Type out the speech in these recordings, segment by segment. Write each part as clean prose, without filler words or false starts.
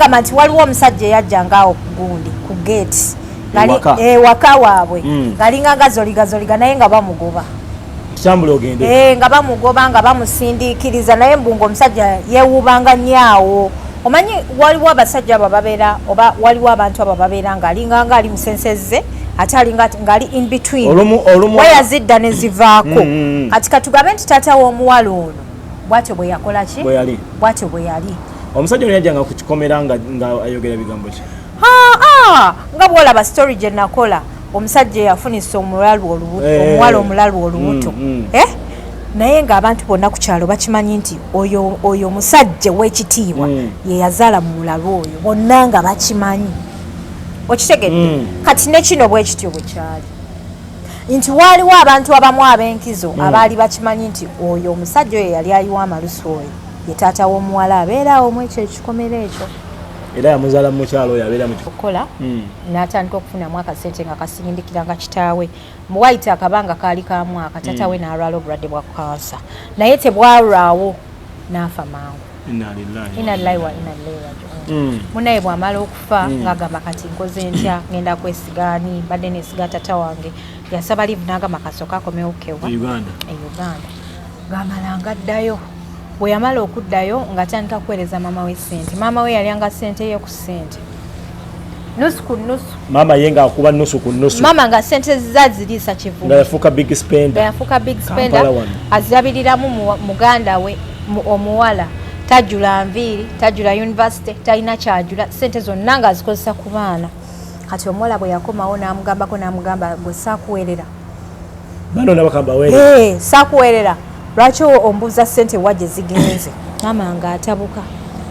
Kama nti waliwo omusajja yajjanga awo kugundi ku gate waka waabwe ngalinga gazoliga naye nga bamugoba kitambula ogende nga bamugoba nga bamusindiikiriza naye mbungo omusajja yeewubanga nnyawo. Omanyi waliwo abasajja abo babeera oba waliwo abantu abo babeera ng'alinga ali musensezze ate alinga ng'ali in between wayazidda ne zivaako. Kati katugambe nti taata w'omuwala ono bw'atyo bwe yakola ki bw'atyo bwe yali. Omusajja ono yajjanga ku kikomera nga ayogera bigambo ki? Nga bw'olaba story gye nakola omusajja yafunisa omuwala omulalu olubuto naye ng'abantu bonna ku kyalo bakimanyi nti oyo omusajja w'ekitiibwa ye yazaala mu mulalu oyo bonna nga bakimanyi. Okitegedde? Kati ne kino bwe kityo bwe kyali nti waaliwo abantu abamu ab'enkizo abaali bakimanyi nti oyo omusajja oyo yali ayiwa amalusu oyo ye taata w'omuwala abeeraawo mu ekyo ekikomera ekyo. Era yamuzaala mu kyalo oyo abeera mu kikola n'atandika okufunamu akasente nga kasindikiranga kitaawe muwayita akabanga kaali ka mwaka taata we n'alwala obulwadde bwa kansa naye tebwalwawo n'afa mangu. Inna lillahi wa inna ilaihi raji'un. Munaye bw'amala okufa ng'agamba kati nkoze ntya ngenda kwesigaani badde neesiga taata wange yasaba livu n'agamba kasooka akomewo kewa e Uganda ng'amala ngaddayo. Bwe yamala okuddayo ng'atandika kuweereza maama we ssente. Maama we yalyanga ssente ye ku ssente nusu ku nusu. Maama ye ng'akuba nusu ku nusu. Maama nga ssente zaziriisa kivuga. Nga yafuuka big spender. Azirabiriramu muganda we omuwala tajjula nviiri tajjula university talina kyajula ssente zonna ng'azikozesa ku baana. Kati omuwala bwe yakomawo n'amugamba gwe saakuweerera. Bano nabakamba weerera. Saakuweerera. Lwaki ombuuza ssente wa gye zigenze? Maama ng'atabuka.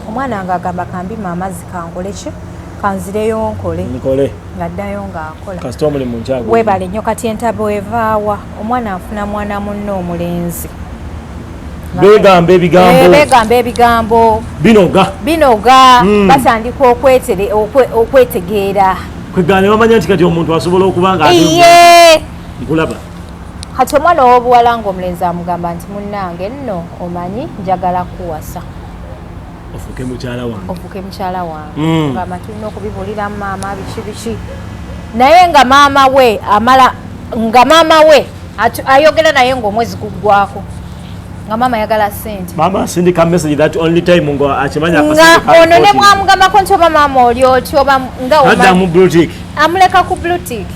Omwana ng'agamba kambi amazzi kankole ki? Kanzireyo nkole. Ng'addayo ng'akola. Kasita omulimu nkyago. Weebale nnyo kati entabo evaawa. Omwana afuna mwana munne omulenzi. Beegamba ebigambo. Binoga. Batandika okwetegeera. Kwegane bamanya nti kati omuntu asobola okuba nga nkulaba. Kati omwana ow'obuwala ng'omulenzi amugamba nti munnange nno omanyi njagala kuwasa. Ofuuke mukyala wange. Ngamba tulina okubibuulira maama biki. Naye nga maama we ayogera naye ng'omwezi guggwako. Nga maama ayagala ssente. Maama asindika message that only time ngo akimanya akasente. Nga ono ne bwamugambako nti oba maama oli oti oba nga omanyi. Amuleka ku blue tick.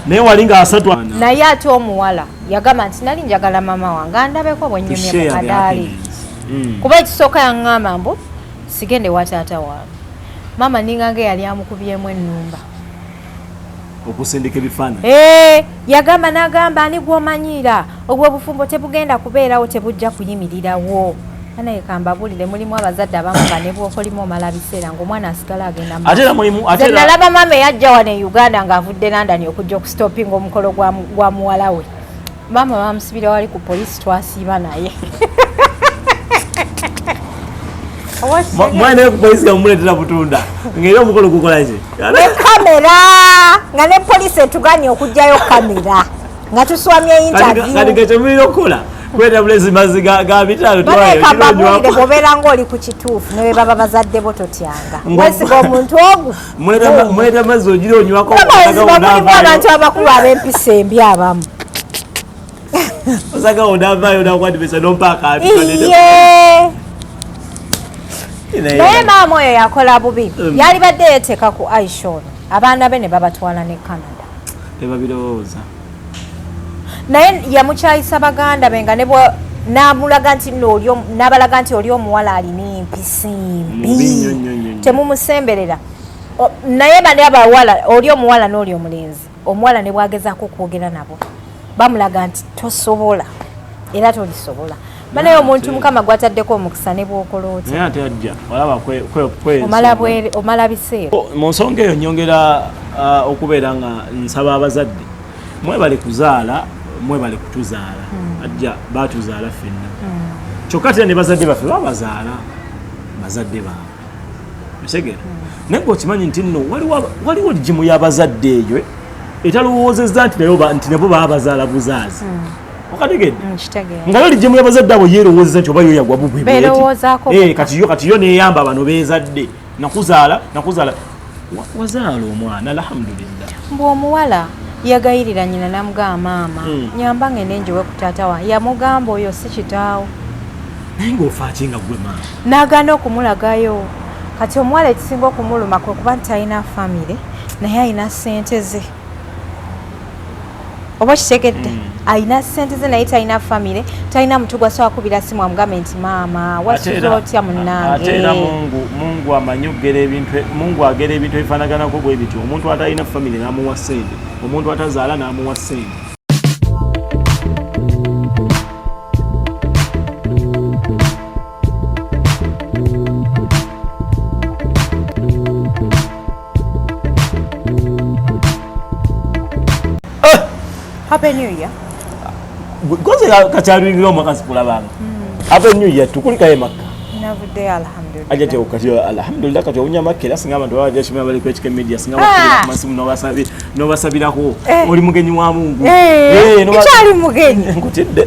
Naye walinga asatu. Naye ate omuwala yagamba nti nali njagala maama wange andabeko bwennyumye mu kadaali. Kuba ekisooka yaŋŋamba mbu sigende wa taata wange. Maama ningange yali amukubyemu ennumba. Okusindika ebifaananyi. Yagamba n'agamba ani gw'omanyiira obw'obufumbo tebugenda kubeerawo tebujja kuyimirirawo. Naye kambabulire mulimu abazadde abamu nga ne bw'okolimu omala biseera ng'omwana asigala agenda mu. Nze nalaba maama eyajja wano e Uganda ng'avudde London okujja okusitopinga omukolo gwa muwala we. Maama bamusibira wali ku poliisi twasiiba naye. Mwana ku poliisi yamuleetera butunda ng'era omukolo gukola ki? Ne kamera nga ne poliisi etuganye okugjayo kamera nga tuswamye interview. Kati kekimulira okukola kwenda bulezi mazzi ga bitalo twayo kibanywa bobera ng'oli ku kituufu ne baba bazadde bo totyanga wesiga omuntu ogu muleta mazzi ogira onywako abantu abakulu ab'empisa embi abamu osaga onavayo nakwatibesa nompaaka naye maama oyo yakola bubi yali badde yeteeka ku aishon abaana be ne babatwala ne Canada tebabirowooza naye yamukyayisa baganda be nga n'abalaga nti oli omuwala alina empisa embi temumusemberera naye bane abawala oli omuwala n'oli omulenzi omuwala ne bwagezaako okwogera nabo bamulaga nti tosobola era tolisobola banaye omuntu mukama gwataddeko omukisa ne bw'okola oti naye ate ajja olaba omala biseera mu nsonga eyo nyongera okubeera nga nsaba abazadde mwebale kuzaala mwebale kutuzaala ajja batuzaala ffenna kyokka tera ne bazadde baffe babazaala bazadde baabwe bisegera naye ng'okimanyi nti nno waliwo ligimu y'abazadde eyo etalowoozezza nti nabo babazaala buzaazi okategedde nga yo ligimu y'abazadde abo yeerowoozezza nti oba yo yagwa bubwe kati yo neeyamba bano beezadde nakuzaala wazaala omwana alhamdulillah mbw'omuwala yagayirira nyina namugamba maama nyamba ngende njiwe ku taata wa yamugamba oyo si kitaawo naye ng'ofa ki nga gwe maama n'agaana okumulagayo kati omuwala ekisinga okumuluma kwe kuba nti talina famire naye alina ssente ze oba kitegedde alina ssente ze naye talina famire talina mutu gwasa wakubira simu amugambe nti maama wasuza otya munnange ate era mungu amanyi okugera ebintu mungu agera ebintu ebifanaganako bwe bityo omuntu atalina famire n'amuwa ssente omuntu atazaala n'amuwa ssente Happy New Year. Goze kachalwingiro omwakazi kulabanga. Happy New Year tukulikaye makka. Navudde alhamdulillah. Ajaje okati alhamdulillah kati onya makela singa abantu baje shimya bali kwechike media singa bakira masimu no basabirako oli mugenyi wa Mungu. No bali mugenyi. Nkutidde.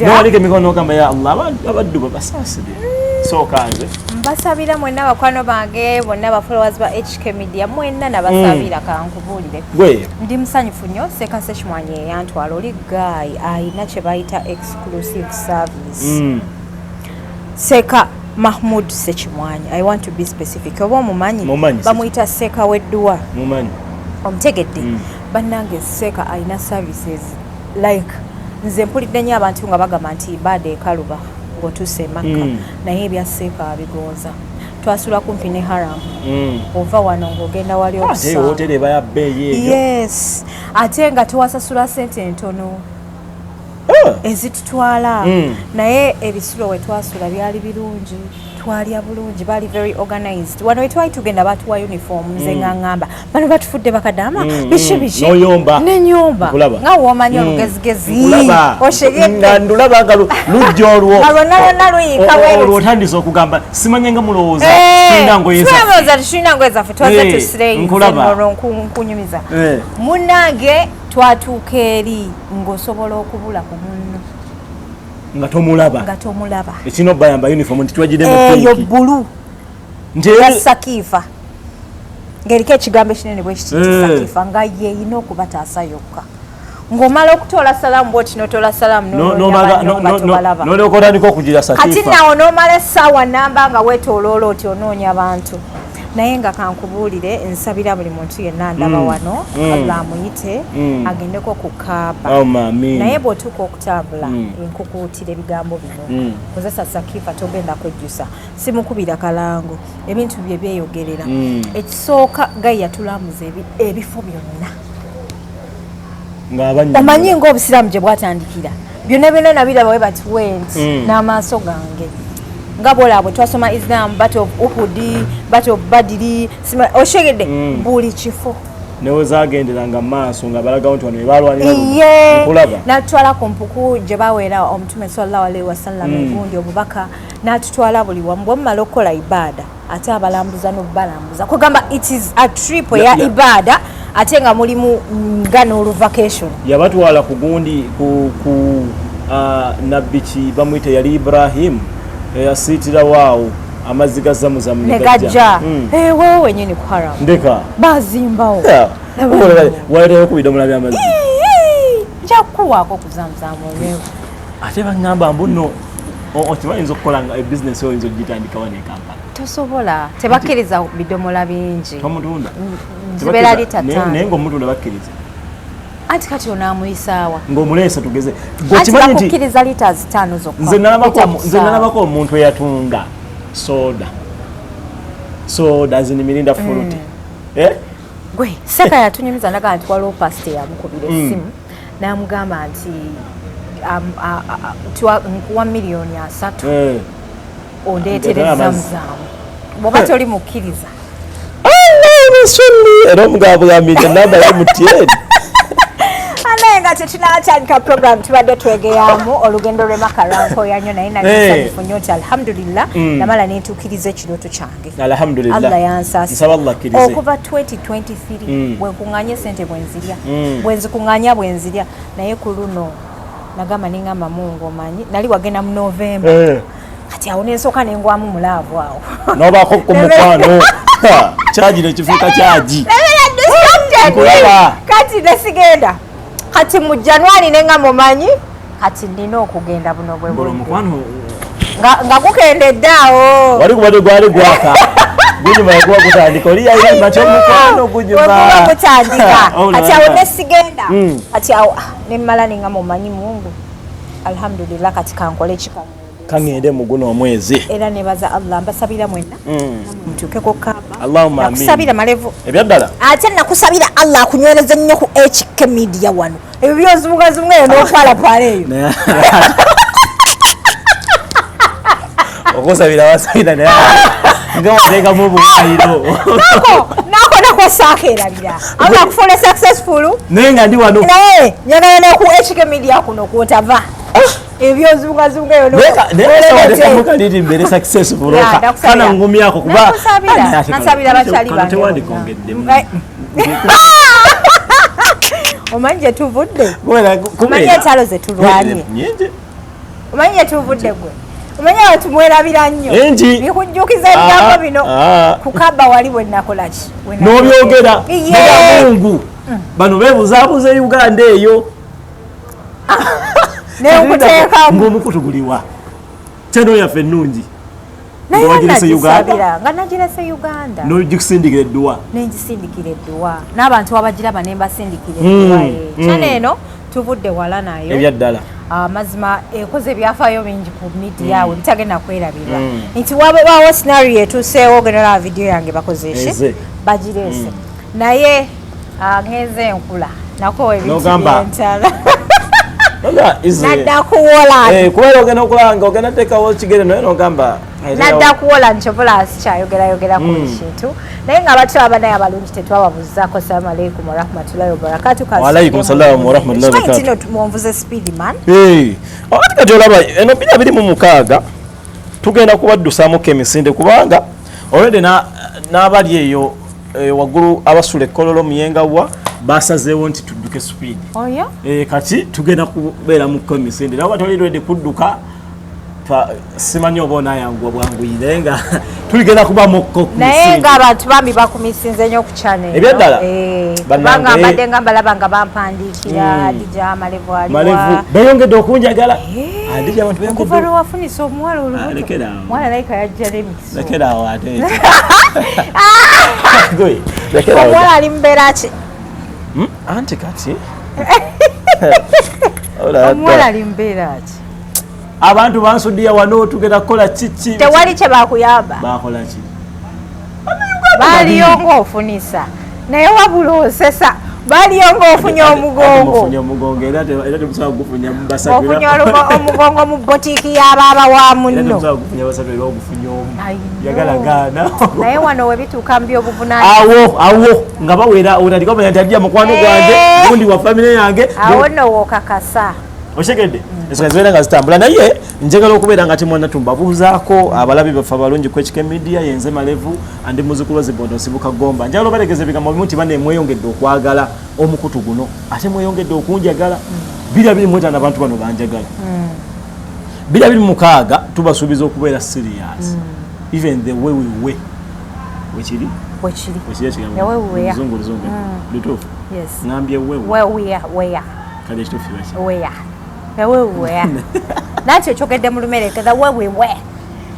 No alike mikono kamba ya Allah abaddu babasaside. So kaze. Mbasabira mwenna bakwano bange bonna ba followers ba HK Media mwenna nabasabira kankubulire. Gwe. Ndi msanyufu nnyo Seka Seshimwanye yantwala oli guy ayina kye bayita exclusive service. Seka Mahmoud Sechimwanya. I want to be specific. Oba mumanyi bamuyita Seka Wedduwa. Mumanyi. Omutegedde. Bannange Seka ayina services like nze mpulidde nnyo abantu nga bagamba nti bade kaluba ng'otuuse Makka naye ebya Seka abigonza. Twasula kumpi ne Haram. Ova wano ng'ogenda wali okusa. Ate hotel eba ya bbeeyi eyo. Yes. Ate nga tewasasula ssente ntono. Ezitutwala naye ebisulo we twasula byali birungi twalya bulungi bali very organized wano twali tugenda batuwa uniform nze ngangamba bano batufudde bakadama bishi noyomba nenyomba nga womanyi olugezigezi oshegedde ndulaba nga lujja olwo naluyika olwo otandise okugamba simanye nga mulowooza tulina ngo ezaffe twaze tusireyikunkunyumiza munnange twatuuka eri ng'osobola okubula ku munno nga tomulaba ekino bayamba uniform nti twagidemu eyo bbulu ya Sakifa ng'eriko ekigambo ekinene bwe kiti Sakifa nga yeeyina okubataasa yokka ng'omala okutoola salaamu bwoti n'otoola salaamu n'olekotandika okugira Sakifa kati nawo n'omala essaawa namba nga weetooloola oti onoonya abantu naye nga kankubuulire nsabira buli muntu yenna ndaba wano Allah amuyite agendeko ku Kaaba naye bw'otuuka okutambula enkukuutira ebigambo bino kozesa Sakifa togenda kwejjusa simukubira kalango ebintu bye byeyogerera ekisooka gayi yatulamuza ebifo byonna omanyi ng'obusiraamu gye bwatandikira byonna byonna nabiraba we bati went n'amaaso gange nga bwolabwe twasoma Islam battle of Uhud battle of Badiri oshegedde buli kifo newe zagenderanga maaso nga balagawo nti wano bebalwanira nkulaba natutwala ku mpuku gye baweera omutume sallallahu alaihi wasallam egundi obubaka natutwala buli wamu bwemumala okukola ibada ate abalambuza n'obalambuza kugamba it is a trip ya ibada ate nga mulimu nga n'oluvacation yabatwala ku gundi ku nabiki bamuyita yali Ibrahim yasiitira waawo amazzi ga Zamuzamu negajja wewe wenyini ku Haram ndeka bazimbawo waleteyo ku bidomola by'amazzi njakuwaako ku Zamuzamu wewe ate baŋŋamba mbuno okibayinza okukola nga ebizinesi oyinza okugitandika wano e Kampala tosobola tebakkiriza bidomola bingi tomutunda zibeera lita ttaano naye ng'omutunda bakkiriza anti kati onaamuyisaawa ng'omuleesa tugeze anti bakukkiriza lita 5 zokka nze nalabako omuntu eyatunda soda zini mirinda fruit gwe Seka yatunyumiza naga nti waliwo pasite yamukubira essimu n'amugamba nti nkuwa miliyoni 3 ondeetere Zamuzamu bw'oba toli mukkiriza era omugabugambye namba ya MTN naye nga tetunaatandika program tubadde twegeyamu olugendo lwe makaranko yanyo naye nanisanyufu nnyo nti alhamdulillah namala nentuukiriza ekirooto kyange Allah yansaasi okuva 2023 bwenkuŋŋanya sente bwenzikuŋŋanya bwenzirya naye ku luno nagamba neŋŋamba Mungu omanyi nali wagenda mu Novemba kati awo nensooka nengwamu mulaavu awo nobaako ku mukwano Chaji ne kifuka chaji. Kati nesigenda. Kati mu January nenga mumanyi kati ndina okugenda buno bwe bwe. Mukwano nga gukendeddawo. Wali kubadde gwali gwaka. Gunyuma yakuwa kutandika oli yali macho mukwano gunyuma. Wakuwa kutandika. Kati awo nesigenda. Kati awo nemmala nenga mumanyi Mungu. Alhamdulillah kati kankole kika. Kangende mu guno omwezi. Era nebaza Allah mbasabira mwenna. Mtuke ko kaba. Allahumma amin. Nakusabira malevu. Ebyaddala. Ate nakusabira Allah akunywereze nnyo ku HK Media wano. Ebyo byozumuga zumwe n'okwala pale eyo. Okusabira wasabira naye. Ngawatenga mu bwaliro. Nako sakerabira. Allah akufune successful. Nenga ndi wano. Naye nyagala ku HK Media kuno kwotava. Ebyo zunga eyo neka liti mbere successful kana ngumi yako kuba nasabira bachali bange tewandikongedde omanje tuvudde omanje talo ze tulwanye omanje tuvudde gwe omanje watumwerabira nnyo bikujjukiza ebyako bino kukaba wali bwe nakola ki n'obyogera Mungu bano bebuzabuze Uganda eyo Neukuteka ngomukutu guliwa chano yaffe nnungi nga nagirese Uganda nogisindikira edduwa nengisindikira edduwa n'abantu abagira banembasindikira edduwa chano eno tuvudde wala nayo ebyaddala mazima ekoze byafaayo bingi ku media yawe bitagenda kwerabira nti wabawo scenario etuuseewo genera video yange bakozeshe bagirese naye ngeze enkula nako ebintu byentala Nada kuwola. Kubera ogenda okulanga ogenda tekawo kigere naye nogamba. Nada kuwola nchobola asikyayogera ku kintu. Naye nga abantu abanaye abalungi tetwababuzaako assalamu alaykum wa rahmatullahi wa barakatuh. Wa alaykum salaam wa rahmatullahi wa barakatuh. Kino tumwonvuze speed man. Awati kati olaba eno 226 tugenda kubaddusaamuko emisinde kubanga already n'abali eyo waggulu abasula ekkololo muyengawa basazeewo nti tudduke speed. Oh yeah? Kati tugenda kubeera mu komisinde nabo batoli ready kudduka simanyi oba onayangwa bwanguyire nga tuligenda kuba mu komisinde naye nga abantu bambi bakumisinze nnyo ku channel ebyaddala banga mbadde nga mbalaba nga bampandikira Adija Malevu aliwa beyongedde okunjagala Adija abantu beyongedde kuva lwe wafunisa omuwala olubuto mwana layika yajja remix lekerawo ate omuwala ali mubeera ki anti kati omuwala ali mubeera ki abantu bansuddiya wano tugenda kukola kiki tewali kye bakuyamba bakola ki baliyo ng'ofunisa naye wabula osesa baliyo ng'ofunye omugongo era temusobola kugufunya mubasabira ofunye omugongo mu botiiki y'abaaba wa munno temusobola kugufunya basabira era ogufunye omu yagala gaana naye wano we bituuka mu by'obuvunaanyizibwa awo nga bawera otalikobanya nti addiya mukwano gwange gundi wa famire yange awo nno wookakasa oshegedde ensonga zibeera nga zitambula naye njagala okubeera nga timwana tumbabuuzaako abalabi baffe abalungi ku HK Media yenze Malevu andi muzukulu zibondo nsibuka gomba njagala obategeeza ebigambo bimu nti banne mweyongedde okwagala omukutu guno ate mweyongedde okunjagala 225 abantu bano banjagala 226 tubasuubiza okubeera serious even the way we were wekiri Muzungu bituufu ngambye wewe kale ekituufu weya wewe nakyo kyogedde mu lumerekeza wewe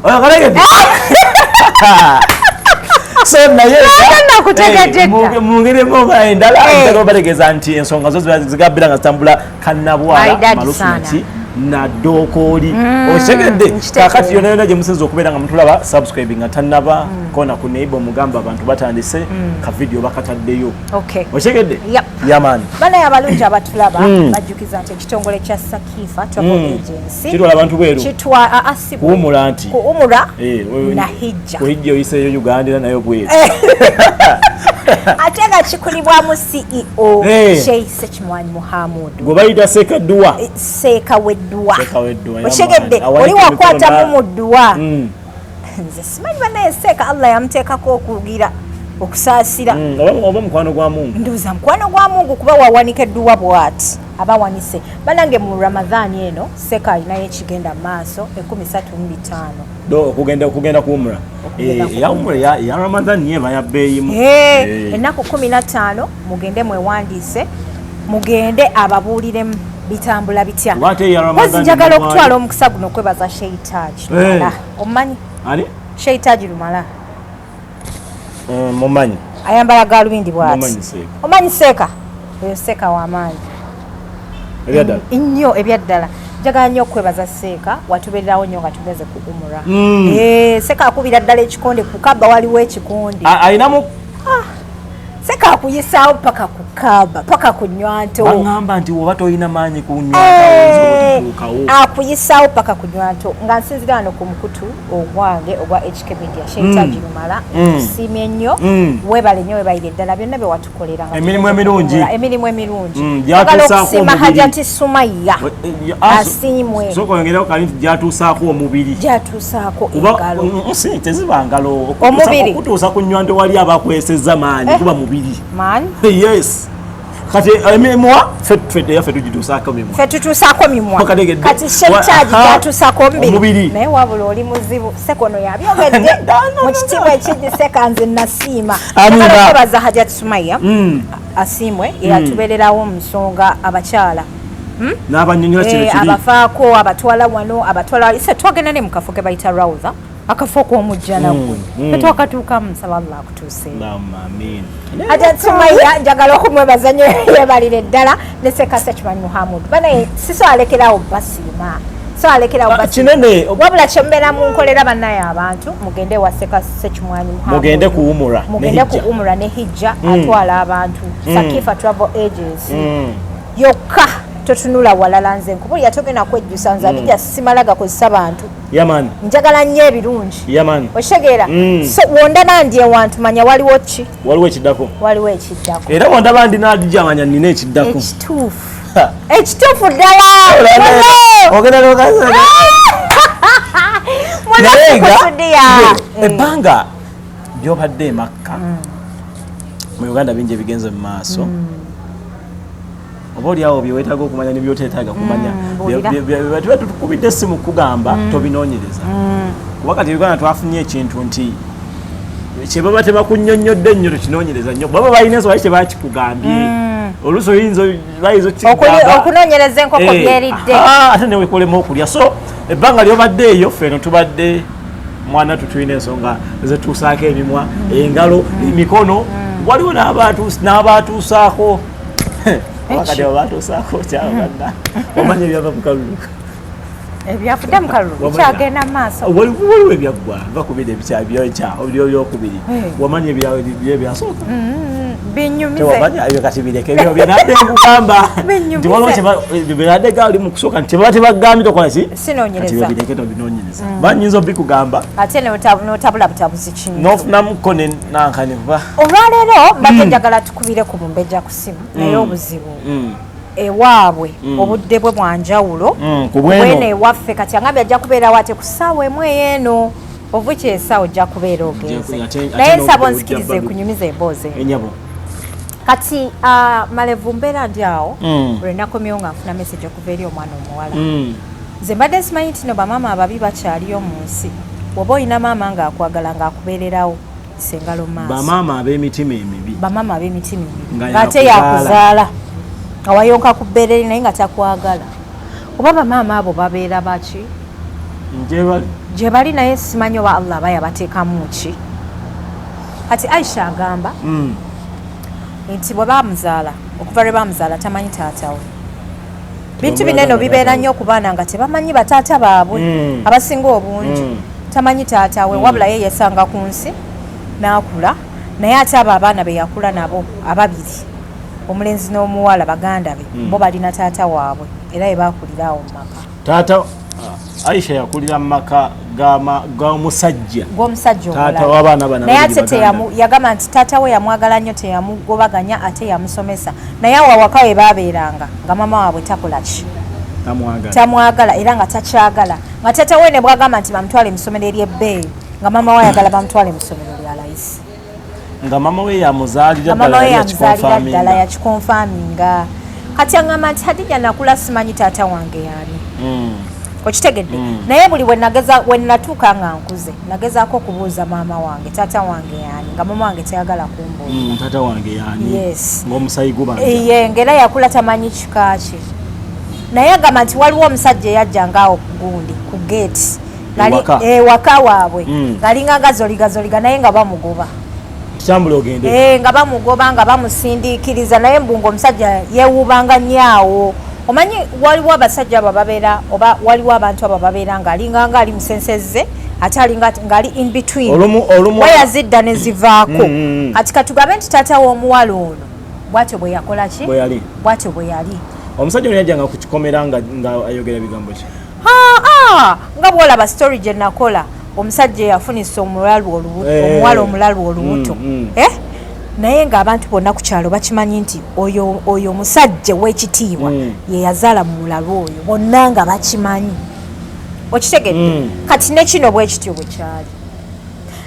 oyo kalegedde so naye mungeri moma endala ntaka obategeeza nti ensonga zo zigabbira nga zitambula kannabwala malusunaki naddookooli okitegedde kakati yonna yonna gye musinza okubeera nga mutulaba subscribe nga tannaba kona ku neighbor mugamba abantu batandise ka video bakataddeyo okitegedde yamaani banaye abalungi abatulaba bajjukiza nti ekitongole kya Sakifa Travel Agency kitwala abantu bweru kuwumula nti kuwumula na hijja kuhijja oyiseeyo Uganda era nayo bweru ate nga kikulibwamu CEO Sheikh Sekimwanyi Muhammad gwe bayita Sekadduwa Seeka Wedduwa okitegedde oli wakwatamu mu dduwa nze simanyi banaye Seeka Allah yamuteekako okugira okusaasira oba mukwano gwa Mungu ndoza mukwano gwa Mungu kuba wawanika edduwa bw'ati aba wanise banange mu Ramadhan eno seka alinayo ekigenda maaso 35 okugenda kuumura ya Ramadhan niye bayabbeeyimu ennaku 15 mugende mwewandiise mugende ababuuliremu bitambula bitya kozi njagala okutwala omukisa guno okwebaza Sheitaji Lumala omumanyi Sheitaji Lumala mumanyi ayambala galubindi bw'ati omanyi seeka oyo seeka w'amaanyi nnyo ebyaddala njagala nnyo okwebaza seeka watubeererawo nnyo nga tugeze ku umura seeka akubira ddala ekikonde ku kaba waliwo ekikonde ayinamu seka akuyisaawo paka ku kaba paka ku nywanto baŋŋamba nti woba toyina maanyi ku nywanto akuyisaawo paka ku nywanto nga nsinzira wano ku mukutu ogwange ogwa HK Media Sheitaji Lumala tusiimye nnyo weebale nnyo weebalire eddala byonna bye watukolera emirimu emirungi agala okusiima Hajati Sumaya asiimwe soka oyongereko kali nti gyatuusaako omubiri gyatuusaako engalo teziba ngalo omubiri okutuusa ku nywanto wali abakwesezza maanyi kuba mubiri man yes kati emimwa fete tugituusaako mimwa ffe tutuusaako mimwa kati Sheitaji gyatuusaako omubiri naye wabula oli muzibu sekono yabyogedde mu kitiibwa ekijji seka nze nasiima okubaza Hajati Sumaya asiimwe eyatubeererawo mu nsonga abakyala n'abanyonnyola kino kiri abafaako abatwala wano abatwala ise twagenda ne mu kafo ke bayita Rawza akafo k'omujja naggwe tetwakatuukamu nsaba Allah akutuuseeyo Hajati Sumaya njagala okumwebaza nnyo yeebalire eddala ne Seka Sekimanyi Muhammad banaye siso alekerawo basiima so alekerawo kinene wabula kyembeera mu nkolera bannaye abantu mugende wa Seka Sekimanyi Muhammad mugende kuwumula ne hijja atwala abantu Sakifa Travel Agency yokka totunula walala nze nkubuli yatogenda kwejjusa nze abijja simala gakozesa bantu yaman njagala nnyo ebirungi yaman oshegeera so wonda nandi ewantu manya waliwo ki waliwo ekiddako era wonda bandi nadijja manya nina ekiddako ekituufu ddala ogenda nokaza ebbanga gyobadde emakka mu Uganda bingi ebigenze mu maaso oba oliawo byewetaaga okumanya nebyoteetaaga kumanya tuba tutukubidde essimu kugamba tobinoonyereza kuba kati Uganda twafunye ekintu nti kyebaba tebakunnyonnyodde nnyo tokinoonyereza nnyo baba balina ensoba kyebakikugambye oluusi oyinza okunoonyereza enkoko byeridde ate newekolemu okulya so ebbanga lyobadde eyo ffeno tubadde Mwana tutulina ensonga zetuusaako emimwa engalo emikono waliwo n'abatuusaako wakati wabatuusaako kyabaganda omanya ebyava mu kalulu ebyafudde mu kalulu kyagenda mu maaso waliwo ebyaggwa bakubira ebyokubiri wamanya ebyasooka tewamanya ebyo kati bireke ebyo byenadde nkugamba nti waliwo byenadde gali mu kusooka nti tebaba tebagambye tokola ki sinoonyereza bireke tobinoonyereza banyinza obikugamba ate notabula butabuzi kinyi nofunamuko nankani kuba olwaleero mbadde njagala tukubire ku bumbejja ku simu naye obuzibu ewaabwe obudde bwe bwanjawulo bwene ewaffe kati angambye ajja kubeerawo ate ku ssaawa emu eyeeno ovuki esaawa ojja kubeera ogenze naye nsaba onzikirize kunyumiza emboozi kati Malevu mbeera ndi awo buli nakomyewo nga nfuna message okuva eri omwana omuwala nze mbadde simanyi nti no bamaama ababi bakyaliyo mu nsi bw'oba olina maama ng'akwagala ng'akubeererawo sengalo maaso bamaama ab'emitima emibi ng'ate yakuzaala awayonka ku bbeere naye nga takwagala oba bamaama abo babeera baki gye bali naye simanyi oba Allah aba yabateekamu ki kati Aisha agamba nti bwe bamuzaala okuva lwe bamuzaala tamanyi taata we bintu binene bibeera nnyo ku baana nga tebamanyi bataata baabwe abasinga obungi tamanyi taata we wabula ye yesanga ku nsi n'akula naye ate abo abaana be yakula nabo ababiri omulenzi n'omuwala baganda be bo balina taata waabwe era ye baakulira awo mu maka taata Aisha yakulira mu maka g'omusajja omulala naye ate yagamba nti taata we yamwagala nnyo teyamugobaganya ate yamusomesa naye awo awaka we baabeeranga nga mama waabwe takola ki tamwagala era nga takyagala nga taata we ne bwagamba nti bamutwale mu ssomero ery'ebbeeyi nga mama we ayagala bamutwale mu ssomero lya layisi nga mama we yamuzaalira ddala yakikonfaminga kati aŋŋamba nti Hadija nakula simanyi taata wange yani okitegedde naye buli we natuuka nga nkuze nagezaako okubuuza maama wange taata wange yani nga mama wange teyagala kumbuuza taata wange yani yes ng'omusayi gubanja ye ngera yakula tamanyi kika kye naye agamba nti waliwo omusajja eyajjanga awo gundi ku geeti waka waabwe ngalinga gazoliga naye nga bamugoba tambula ogende nga bamugoba nga bamusindiikiriza naye mbunga omusajja yeewuubanga nnyawo omanyi waliwo abasajja abo babeera oba waliwo abantu abo babeera ng'alinganga ali musensezze ate alinga ng'ali in between weyazidda ne zivaako kati katugambe nti taata w'omuwala ono bw'atyo bwe yakola ki bw'atyo bwe yali omusajja ono yajjanga ku kikomera nga ayogera bigambo ki nga bwolaba story gye nakola omusajja yafunisa omuwala omulalu olubuto naye ng'abantu bonna ku kyalo bakimanyi nti oyo omusajja w'ekitiibwa ye yazaala mu mulalu oyo bonna nga bakimanyi okitegedde kati ne kino bwe kityo bwe kyali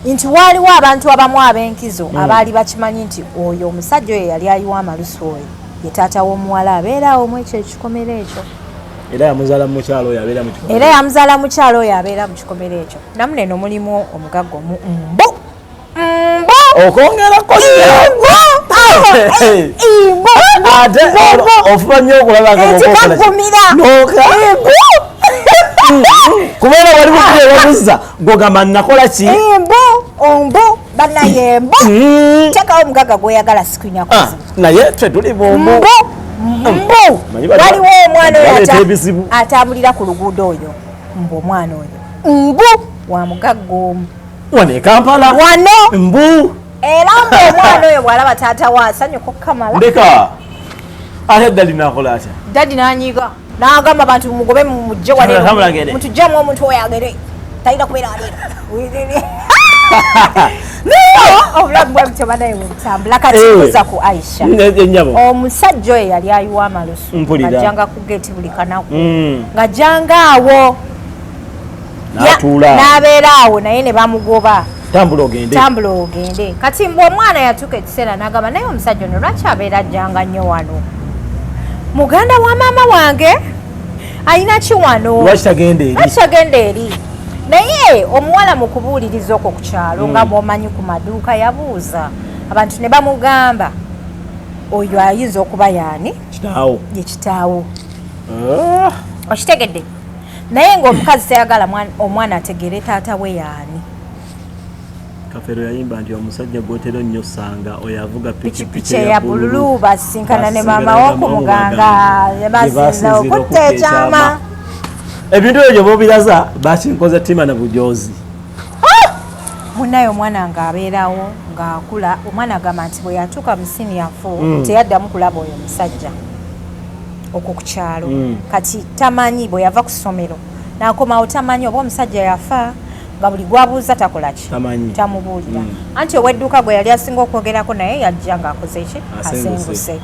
nti waaliwo abantu abamu ab'enkizo abaali bakimanyi nti oyo omusajja oyo yali ayiwa amalusu oyo ye taata w'omuwala abeeraawo mu ekyo ekikomero ekyo era yamuzaala mu kyalo oyo abeera mu kikomero era yamuzaala mu kyalo oyo abeera mu kikomero ekyo namu neno mulimu omugagga mbo okongerako ate ofuba nnyo okulabakagumira kubeera wali bukuebabuza gogamba nakola ki ombo banaye mbo tekawo omugagga gweyagala sikwini akozi naye ffe tuli bombo waliwo omwana oyo atambulira ku luguudo oyo mbu omwana oyo mbu wa mugagga omu wano e Kampala wano mbu era mbu omwana oyo bw'alaba taata wa asanyuka okukamala ndeka ate dadi nakola atya dadi nanyiga n'agamba abantu mugobe mujje wale mutujjemu omuntu oyo agere talina kubeera waleero obulamu bwe butyo banaye bwebutambula kati kuza ku Aisha omusajja oyo yali ayiwa amalusu ng'ajjanga ku geeti buli kanaku ng'ajjanga awo n'abeera awo naye ne bamugoba tambula ogende kati mbwe omwana yatuuka ekiseera n'agamba naye omusajja ono lwaki abeera ajjanga nnyo wano muganda wa maama wange alina ki wano lwaki tagenda eri naye omuwala mu kubuuliriza okwo ku kyalo nga bw'omanyi ku maduuka yabuuza abantu ne bamugamba oyo ayinza okuba yaani ye kitaawo okitegedde naye ng'omukazi teyagala omwana ategere taata we yaani Kafero yayimba nti omusajja gwotero nnyo sanga oyo avuga pikipiki ya bululu basinkana ne maama wo ku muganga basinza okutta ekyama ebintu ebyo bobiraza bakinkoza ttima na bujozi munaye omwana ng'abeerawo ng'akula omwana agamba nti bwe yatuuka mu siniyafu teyaddamu kulaba oyo omusajja okwo ku kyalo kati tamanyi bwe yava ku ssomero n'akomawo tamanyi oba omusajja yafa nga buli gwabuuza takola ki tamubuulira anti ow'edduuka gwe yali asinga okwogerako naye yajja ng'akoze ki asenguse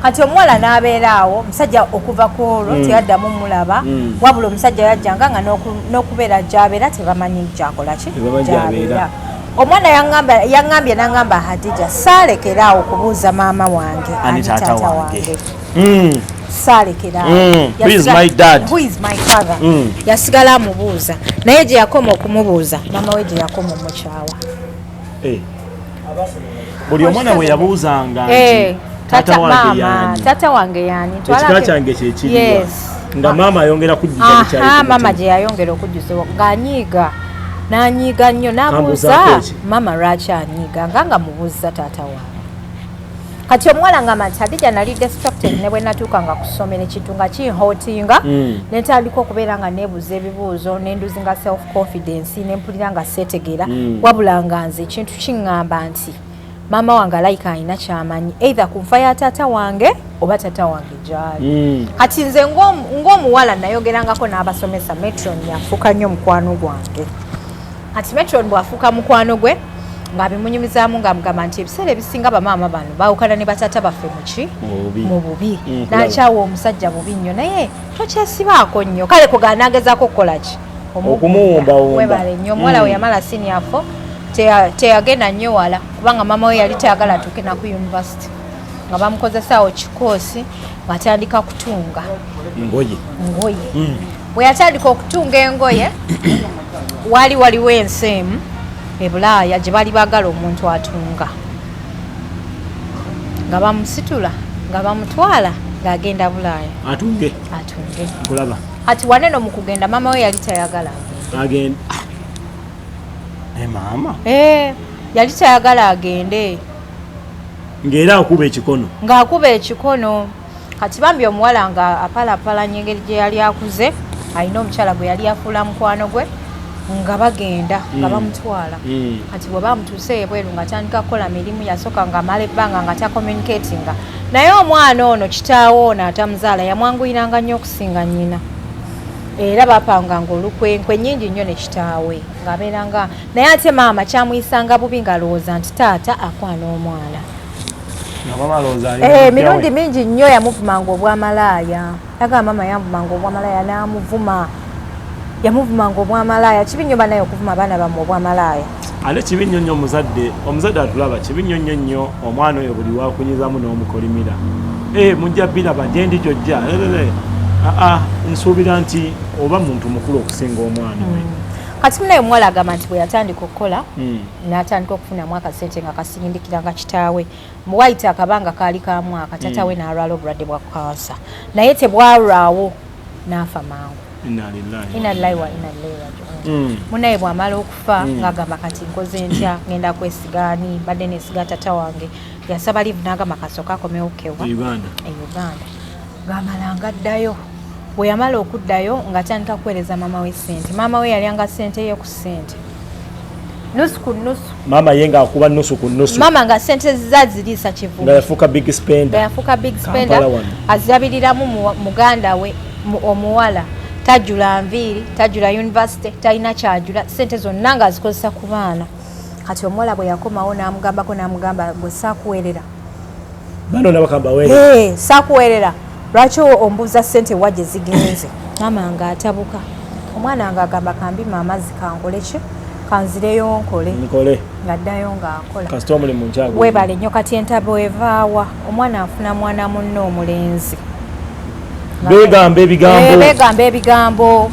kati omuwala n'abeeraawo omusajja okuva ku olwo teyaddamu mulaba wabula omusajja yajjanga nga n'okubeera gy'abeera tebamanyi gyakola ki gy'abeera omwana yaŋŋambye n'aŋŋamba Hadija saalekeraawo okubuuza maama wange ani taata wange saalekeraawo who is my father yasigala amubuuza naye gye yakoma okumubuuza maama we gye yakoma omukyawa buli omwana bwe yabuuzanga nti taata wange yani ekika kyange kyekiriwa nga maama ayongera kujjuza maama gye yayongera okujjuza n'anyiiga nnyo n'abuuza maama lwaki anyiiga nga mubuuza taata wange kati omuwala ngamba nti Hadija nali distracted ne bwe natuukanga ku ssomero ekintu nga kinhootinga netandika okubeera nga neebuuza ebibuuzo nenduzinga self confidence nempulira nga seetegeera wabula nga nze ekintu kiŋŋamba nti maama wange alayika alina kyamanyi either ku nfa ya taata wange oba taata wange gyali kati nze ng'omuwala nayogerangako n'abasomesa metron yafuuka nnyo mukwano gwange kati metron bw'afuuka mukwano gwe ng'abimunyumizaamu ng'amugamba nti ebiseera ebisinga bamaama bano baawukana ne bataata baffe mu bubi n'akyawa omusajja bubi nnyo naye tokyesibaako nnyo kale kugaa nagezaako okukola ki okumuwumbawumba webale nnyo omuwala we yamala siniafo teyagenda nnyo wala kubanga maama we yali tayagala atuuke na ku university nga bamukozesaawo kikoosi ng'atandika kutunga ngoye. Bwe yatandika okutunga engoye waliwo enseemu e Bulaaya gye bali baagala omuntu atunga nga bamusitula nga bamutwala ng'agenda Bulaaya atunge. Kulaba ati waneno mu kugenda maama we yali tayagala agende. Maama yali tayagala agende ng'era akuba ekikono kati bambi omuwala nga apalapalanya engeri gye yali akuze alina omukyala gwe yali afuula mukwano gwe nga bagenda nga bamutwala kati bwe bamutuuse ebweru nga atandika kukola mirimu yasooka nga amala ebbanga nga takommunicatinga naye omwana ono kitaawo ono atamuzaala yamwanguyiranga nnyo okusinga nnyina era bapanganga olukwenkwe nnyingi nnyo ne kitaawe ng'abeeranga naye ate maama kyamuyisanga bubi ng'alowooza nti taata akwana omwana mirundi mingi nnyo yamuvumanga obwamalaaya yagamba maama yamuvumanga obwamalaaya yamuvumanga obwamalaaya kibi nnyo banaye okuvuma abaana bammwe obwamalaaya ate kibi nnyo nnyo omuzadde atulaba kibi nnyo nnyo nnyo omwana oyo buli wakunyizamu n'omukolimira mujja biraba gye ndi gyojja nsuubira nti oba muntu mukulu okusinga omwana we kati munaye omuwala agamba nti bwe yatandika okukola n'atandika okufunamu akasente nga kasindikira nga kitaawe muwaita akabanga kaali ka mwaka tata we n'alwala obulwadde bwa kansa naye tebwalwawo n'afa mangu. Inna lillahi wa inna ilaihi raji'un. Munaye bw'amala okufa ng'agamba kati nkoze ntya ngenda kwesigaani badde neesiga tata wange yasaba livu n'agamba kasooka akomewo kewa e Uganda ng'amala ngaddayo bwe yamala okuddayo ng'atandika kuweereza maama we ssente. Maama we yalyanga ssente ye ku ssente nusu ku nusu. Maama ye ng'akuba nusu ku nusu. Maama nga ssente zaziriisa kivumu. Nga yafuuka big spender. Azirabiriramu muganda we omuwala tajula nviiri tajula university talina kyajula ssente zonna ng'azikozesa ku baana. Kati omuwala bwe yakomawo n'amugamba gwe saakuweerera. Bano nabakamba weerera. Saakuweerera. Lwaki ombuuza ssente wa gye zigenze? Maama ng'atabuka. Omwana ng'agamba kambima amazzi kankole ki? Kanzireyo nkole. Ng'addayo ng'akola. Kasita omulimu nkyago. Weebale nnyo kati entabo evaawa. Omwana afuna mwana munne omulenzi. Beegamba ebigambo.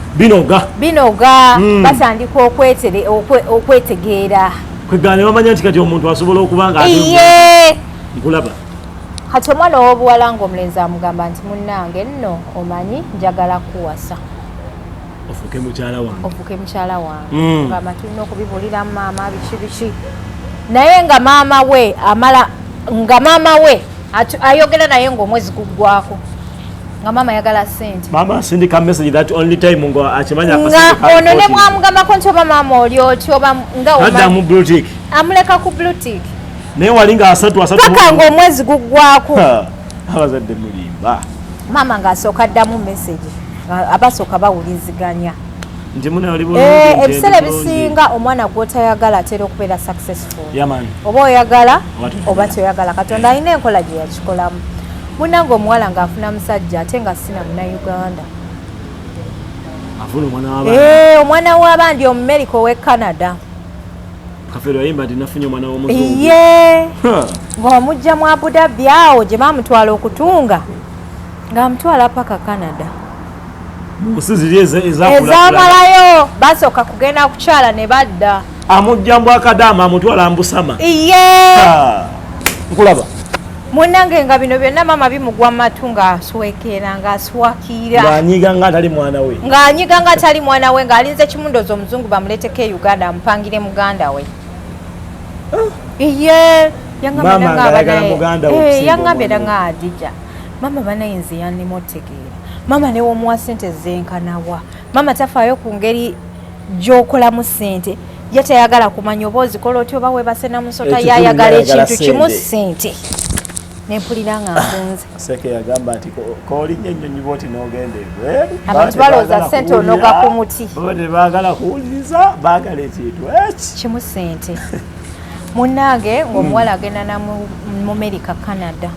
Binoga. Batandika okwetegeera. Kwegane bamanya nti kati omuntu asobola okuba nga nkulaba. Kati omwana ow'obuwala ng'omulenzi amugamba nti munnange nno omanyi njagala kuwasa. Ofuuke mukyala wange. Ngamba tulina okubibulira maama biki. Naye nga maama we ayogera naye ng'omwezi guggwako. Nga maama ayagala ssente. Maama asindika message that only time ngo akimanya akasindika. Nga ono ne mwamugambako nti oba maama oli oti oba nga adda mu bluetick. Amuleka ku bluetick. Naye walinga asatu paka ng'omwezi guggwako. Abazadde mulimba. Maama ng'asooka addamu message. Abasooka bawuliziganya. Nti muna oli bulungi. Ebiseera bisinga omwana gw'otayagala atera okubeera successful. Oba oyagala oba toyagala. Katonda alina enkola gye yakikolamu. Munange omuwala ng'afuna musajja ate nga sina Munnayuganda. Afuna omwana w'abandi. Omwana w'abandi Omumerika ow'e Canada. Kafeero yayimba nti nafunye omwana w'Omuzungu. Ng'omujja mu Abu Dhabi awo gye baamutwala okutunga ng'amutwala paka Canada. Musi ziri ezamalayo basooka kugenda kukyala ne badda. Amujja mbu akadaama amutwala mbusama. Nkulaba. Munnange nga bino byonna maama bimugwa mu matu ng'aswekeera ng'aswakira. Ng'anyiga ng'atali mwana we. Ng'alinze kimundozi Omuzungu bamuleeteko e Uganda amupangire muganda we. Yangambye nga Adija. Maama banaye nze yannema otegeera. Maama ne womuwa ssente zenkanawa. Maama tafaayo ku ngeri gy'okolamu ssente. Ye tayagala kumanya oba ozikola otya oba weebase na musota yayagala ekintu kimu ssente. Nempulira nga nkunze. Seke yagamba nti kolinnya ennyonyi bw'oti n'ogenda ebweru. Abantu balowooza ssente onoga ku muti. Bo tebaagala kuwuliriza baagala ekintu kimu ssente. Munnange ng'omuwala agenda na mu America Canada.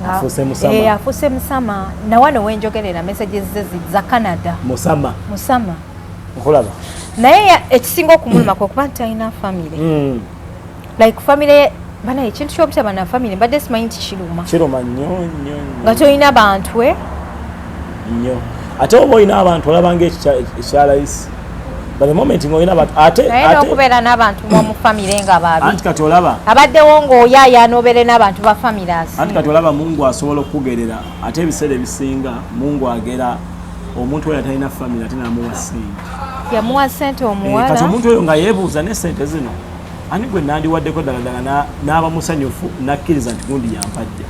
Afuuse musama. Na wano wenjogerera messages za Canada. Musama. Nkulaba. naye ekisinga okumuluma kwe kuba talina family like family bana ekintu ky'obutaba na family mbadde simanyi nti kiruma nnyo nga tolina bantu nnyo ate oba olina abantu olabanga ekyalayisi bali moment ng'olina abantu naye n'okubeera n'abantu mu family nga babi anti kati olaba abaddewo ng'oyaaya n'obeere n'abantu ba family anti kati olaba Mungu asobola okugerera ate ebiseera ebisinga Mungu agera omuntu oyo atalina family ate n'amuwa ssente yamuwa ssente omuwala kati omuntu oyo nga yeebuuza n'essente zino ani gwe nandiwaddeko ddala n'aba musanyufu nakkiriza nti gundi yampadde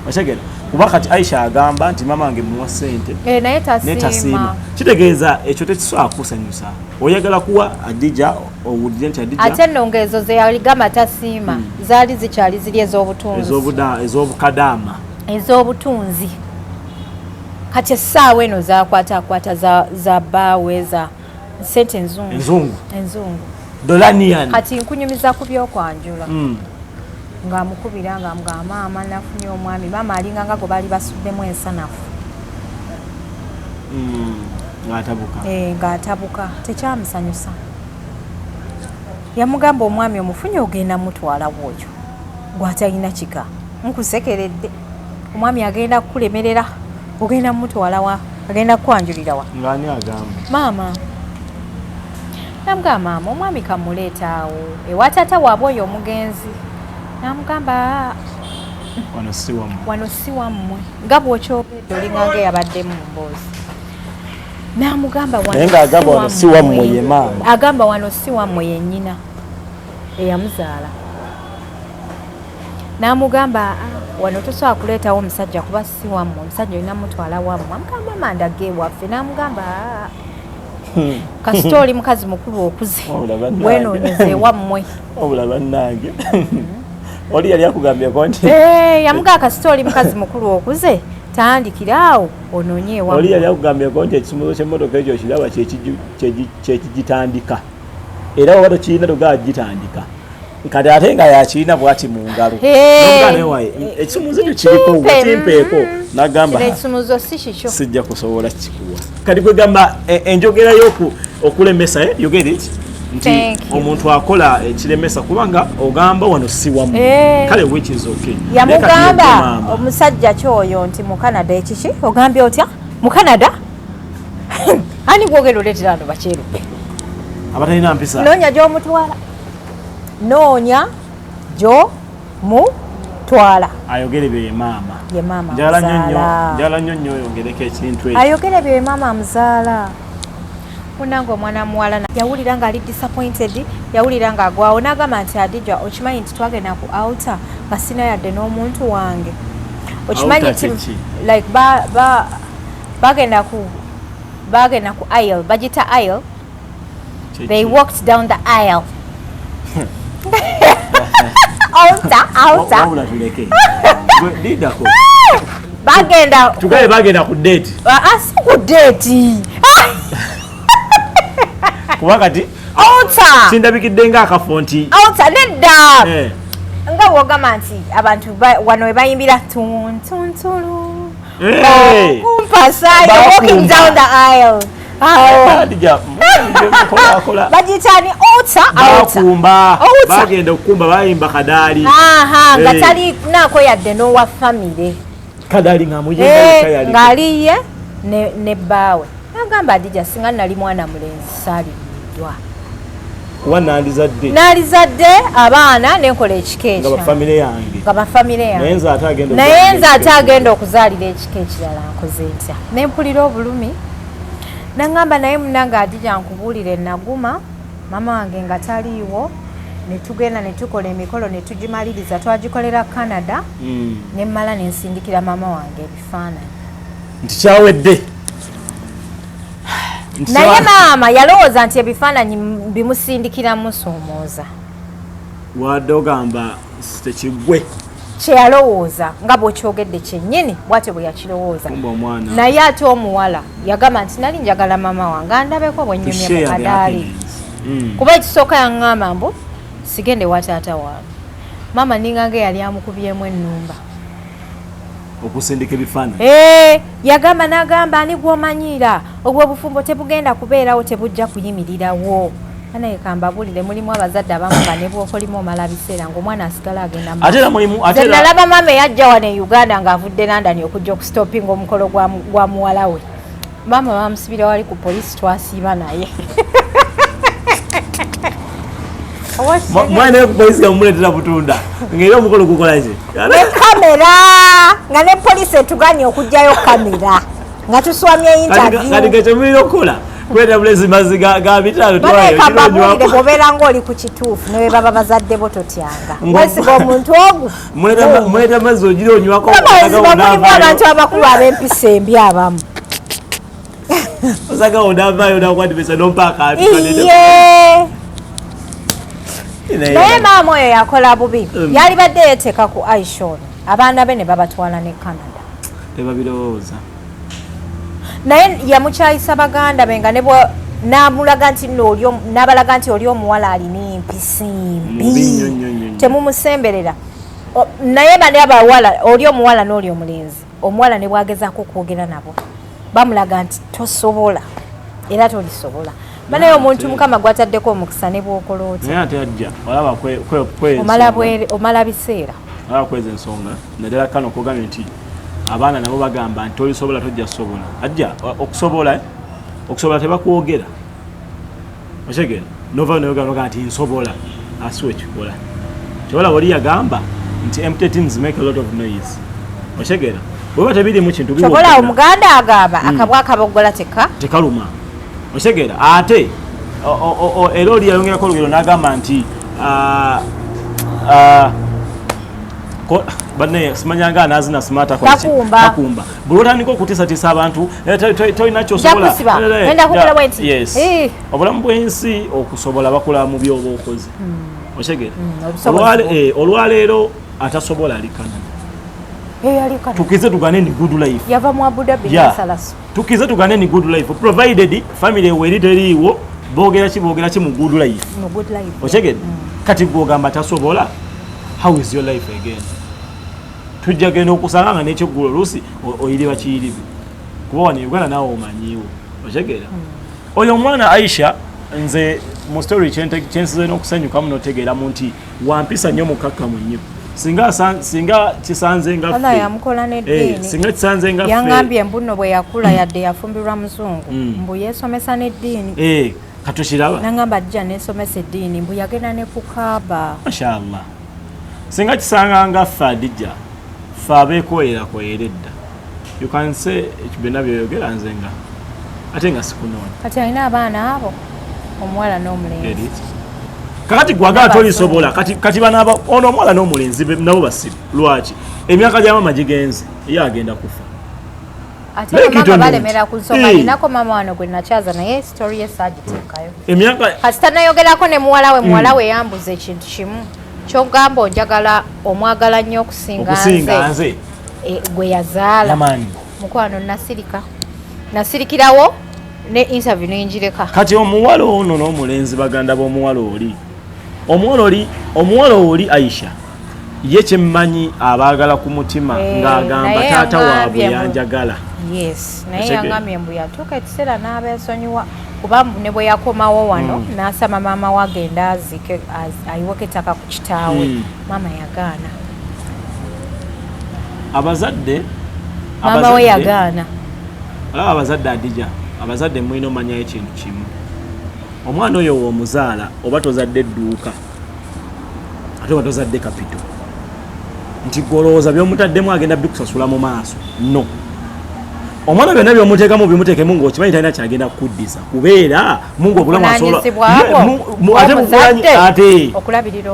okyegera kuba kati Aisha agamba nti mama wange muwa ssente naye tasiima kitegeeza ekyo tekisobola kusanyusa oyagala kuwa Adija owulire nti Adija ate nno ng'ezo ze yaligamba tasiima zaali zikyali ziri ez'obukadaama ez'obutunzi kati essaawa eno zakwatakwata za bbaawe za ssente enzungu dolanian kati nkunyumiza ku byokwanjula ng'amukubira ng'amugamba maama nafunye omwami maama alinga nga gwe baali basuddemu ensanafu ng'atabuka tekyamusanyusa yamugamba omwami omufunye ogenda mutwala bw'otyo gw'atalina kika nkusekeredde omwami agenda kukulemerera ogenda mutwala wa agenda kukwanjulira wa ng'ani agamba maama namugamba maama omwami kamuleetaawo ewa taata waabwe oyo omugenzi namugamba wano si wammwe nga bw'okyogedde olinganga eyabaddemu mu mboozi namugamba wano si wammwe ye maama agamba wano si wammwe yennyina eyamuzaala namugamba wano tosobola kuleetawo omusajja kuba si wammwe omusajja olina mutwala wammwe amugamba mandage ewaffe namugamba kasita oli mukazi mukulu okuze wenoonyeze wammwe obula bannange oli yali akugambyeko nti yamugaa kasita oli mukazi mukulu okuze tandikira awo onoonye ewammwe oli yali akugambyeko nti ekisumuzo ky'emmotoka ekyo kiraba kyekigitandika era oba tokirina togaa gitandika kati ate nga yakirina bwati mu ngalo nomuganewaye ekisumuzo ekyo kiriko kimpeeko nagamba ekisumuzo si kikyo sijja kusobola kikuwa kati kwegamba enjogera y'okulemesa yogere eki nti omuntu akola ekiremesa kubanga ogamba wano si wamu kale wekizoke yamugamba omusajja kyoyo nti mu Canada ekiki ogambye otya mu Canada ani gwogera oleetera ano bakyeruppe abatalina mpisa noonya gy'omutwala noonya gy'omutwala ayogere bye maama ye maama njala nnyo nnyo oyongereko ekintu ekyo ayogere bye maama amuzaala munange omwana muwala yawulira ng'ali disappointed yawulira ng'agwawo n'agamba nti Adija okimanyi nti twagenda ku outer nga sina yadde n'omuntu wange okimanyi nti like bagenda ku aisle bagita aisle they walked down the aisle outer bagenda ku date si ku date kuba kati sindabikidde ngaakafo nti nedda nga bwogamba nti abantu wano webayimbira tuntuntulu kumpasayo walking down the aisle bagitani bakumba bagenda okukumba bayimba kadaali nga talinako yadde n'owa famire kadaali ng'aliye ne bbaawe nagamba Adija singa nali mwana mulenzi saaliriddwa kuba nalizadde abaana nenkola ekika ekyo nga bafamire yange naye nze ate agenda okuzaalira ekika ekirala nkoze ntya nempulira obulumi nagamba naye munange Adija nkubuulire naguma mama wange nga taliiwo netugenda netukola emikolo netugimaliriza twagikolera Canada nemmala nensindikira mama wange ebifaananyi nti kyawedde naye maama yalowooza nti ebifaananyi bimusindikira musoomooza wadde ogamba tekigwe kyeyalowooza nga bw'okyogedde kyennyini bwatyo bwe yakirowooza naye ate omuwala yagamba nti nali njagala mama wange andabeko bwennyumye mu kadaali kuba ekisooka yaŋŋamba mbu sigende wa taata wange maama ningange yali amukubyemu ennumba okusindika ebifaananyi yagamba n'agamba ani gw'omanyira obw'obufumbo tebugenda kubeerawo tebujja kuyimirirawo naye kambabulire mulimu abazadde abamu nga ne bw'okolimu omala biseera ng'omwana asigala agenda nze nalaba maama eyajja wano e Uganda ng'avudde London okujja okusitopinga omukolo gwa muwala we maama bamusibira wali ku poliisi twasiiba naye mwana poliisi yamuleetera butunda ng'era omukolo gukolaki ne kamera nga ne poliisi etuganye okugjayo kamera nga tuswamye interview kati gekemulira okukola kweta bulezi mazzi ga bitaalo twayokamabulire bw'obeera ng'oli ku kituufu ne bwe baba bazadde bo totyanga wesiga omuntu ogu muleta mazzi ogira onywako mulimu abantu abakulu ab'empisa embi abamu osaga onavaayo nakwatibesa nompaaka naye maama oyo yakola bubi yali badde yeteeka ku aishon abaana be ne babatwala ne Canada tebabirowooza naye yamukyayisa baganda be nga n'amulaga nti n'abalaga nti oli omuwala alina empisa embi temumusemberera naye bane abawala oli omuwala n'oli omulenzi omuwala ne bwagezaako okwogera nabo bamulaga nti tosobola era tolisobola banaye omuntu mukama gwataddeko omukisa ne bwokola oti naye ate ajja olaba omala biseera olaba kweza ensonga naddala kano okugambye nti abaana nabo bagamba nti olisobola tojja sobola ajja okusobola tebakwogera okyegera novaayo nayoganoga nti nsobola asiwa ekikola kyobola wali yagamba nti empty things make a lot of noise okyegera bweba tebirimu kintu kyobola omuganda agamba akabwa akabogola tekaluma okyegera ate era oli yayongerako olugero n'agamba nti banne simanyanga anazina smata takumba buli otandika okutiisatiisa abantu tolina kyosobola obulamu bw'ensi okusobola bakola mu byoba okozi okyegera olwaleero atasobola ali Canada tukize tugane ni good life yava mu Abu Dhabi n'asalaso tukize tugane ni good life provided family weri teriiwo boogera ki mu good life okyegera kati gwogamba tasobola how is your life again tujja genda okusanga nga n'ekyoggula oluusi oyiriba kiyiribi kuba wano Uganda naawe omanyiiwo okyegera oyo omwana Aisha nze mu story kyensize n'okusanyukamu n'otegeeramu nti wampisa nnyo mukakkamu nnyo singa kisanze singa kisanze nga yangambye mbuno bwe yakula yadde yafumbirwa muzungu mbu yeesomesa n'eddiini katukiraba nangamba ajja neesomesa eddiini mbu yagenda ne kukaaba mashallah singa kisanga nga ffe Adija ffe abeekoyera edda you can say ekibyonna byoyogera nze nga ate nga sikunoona kati alina abaana abo omuwala n'omulenzi kakati gwagala tolisobola kati banaba ono omwala n'omulenzi nabo basibu lwaki emyaka gy'amama gigenze ye agenda kufa ate mama balemera kusoma ninako mama wano gwe nakyaza naye story ye sagiteekayo emyaka kati tanayogerako ne muwala we yambuza ekintu kimu kyogamba onjagala omwagala nnyo okusinga nze gwe yazaala mukwano nasirikirawo ne interview n'enjireka kati omuwala ono n'omulenzi baganda b'omuwala oli Aisha ye kyemmanyi abaagala ku mutima ng'agamba taata waabwe yanjagala naye yangambye mbu yatuuka ekiseera n'abeesonyiwa kuba ne bwe yakomawo wano n'asaba maama we agenda azike ayiweko ettaka ku kitaawe maama yagaana maama we yagaana alaba abazadde Adija abazadde mulina omanyayo ekintu kimu omwana oyo w'omuzaala oba tozadde edduuka ate oba tozadde kapito nti golowooza by'omutaddemu agenda bikusasula mu maaso no omwana byonna by'omuteekamu bimuteekemu ng'okimanyi talina kyagenda kukuddiza kubeera mungu obulamu ate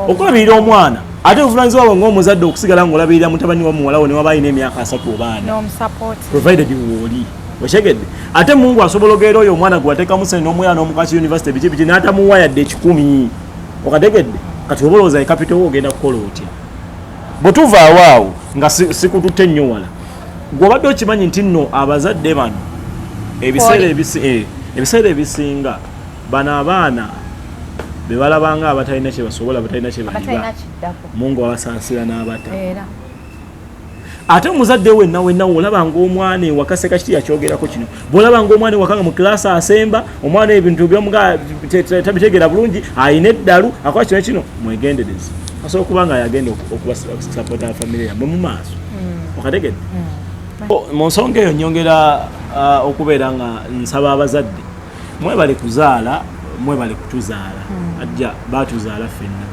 okulabirira omwana ate obuvunanyizibwa bwe ng'omuzadde okusigala ng'olabirira mutabani wa muwala wo ne waba alina emyaka 3 oba 4 provided wooli okyegedde ate mungu asobola ogeera oyo omwana gwe wateekamu sene n'omwana n'omukasi university biki n'atamuwa yadde 10 okategedde kati obolowooza ekapito wo ogenda kukola otya bwe tuvaawo awo nga sikututte nnyo wala gw'obadde okimanyi nti nno abazadde bano ebiseera ebisinga bano abaana be balabanga abatalina kye basobola batalina kye baliba mungu abasaasira n'abata ate omuzadde wenna olaba ng'omwana ewaka Sekakiti yakyogerako kino bw'olaba ng'omwana ewaka nga mu kilaasi asemba omwana ebintu byomuga tabitegeera bulungi ayina eddalu akola kino kino mwegendereze asobola okuba nga yagenda okubasapoota famire yammwe mu maaso okategedde mu nsonga eyo nyongera okubeera nga nsaba abazadde mwebale kuzaala mwebale kutuzaala ajja baatuzaala ffenna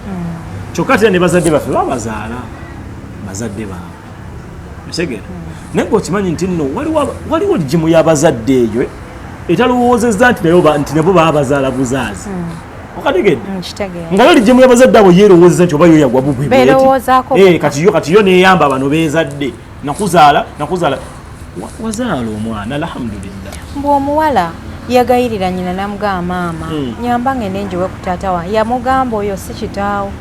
kyokka tera ne bazadde baffe babazaala bazadde baabwe okitegera naye ng'okimanyi nti nno waliwo ligimu y'abazadde eyo etalowoozezza nti nabo baabazaala buzaazi okategedde nga yo ligimu y'abazadde abo yeerowoozezza nti oba yo yagwa bubwe kati yo neeyamba bano beezadde nakuzaala wazaala omwana alhamdulillah bw'omuwala yagayirira nyina namugamba maama nyamba ngende njiwe ku taata wa yamugamba oyo si kitaawo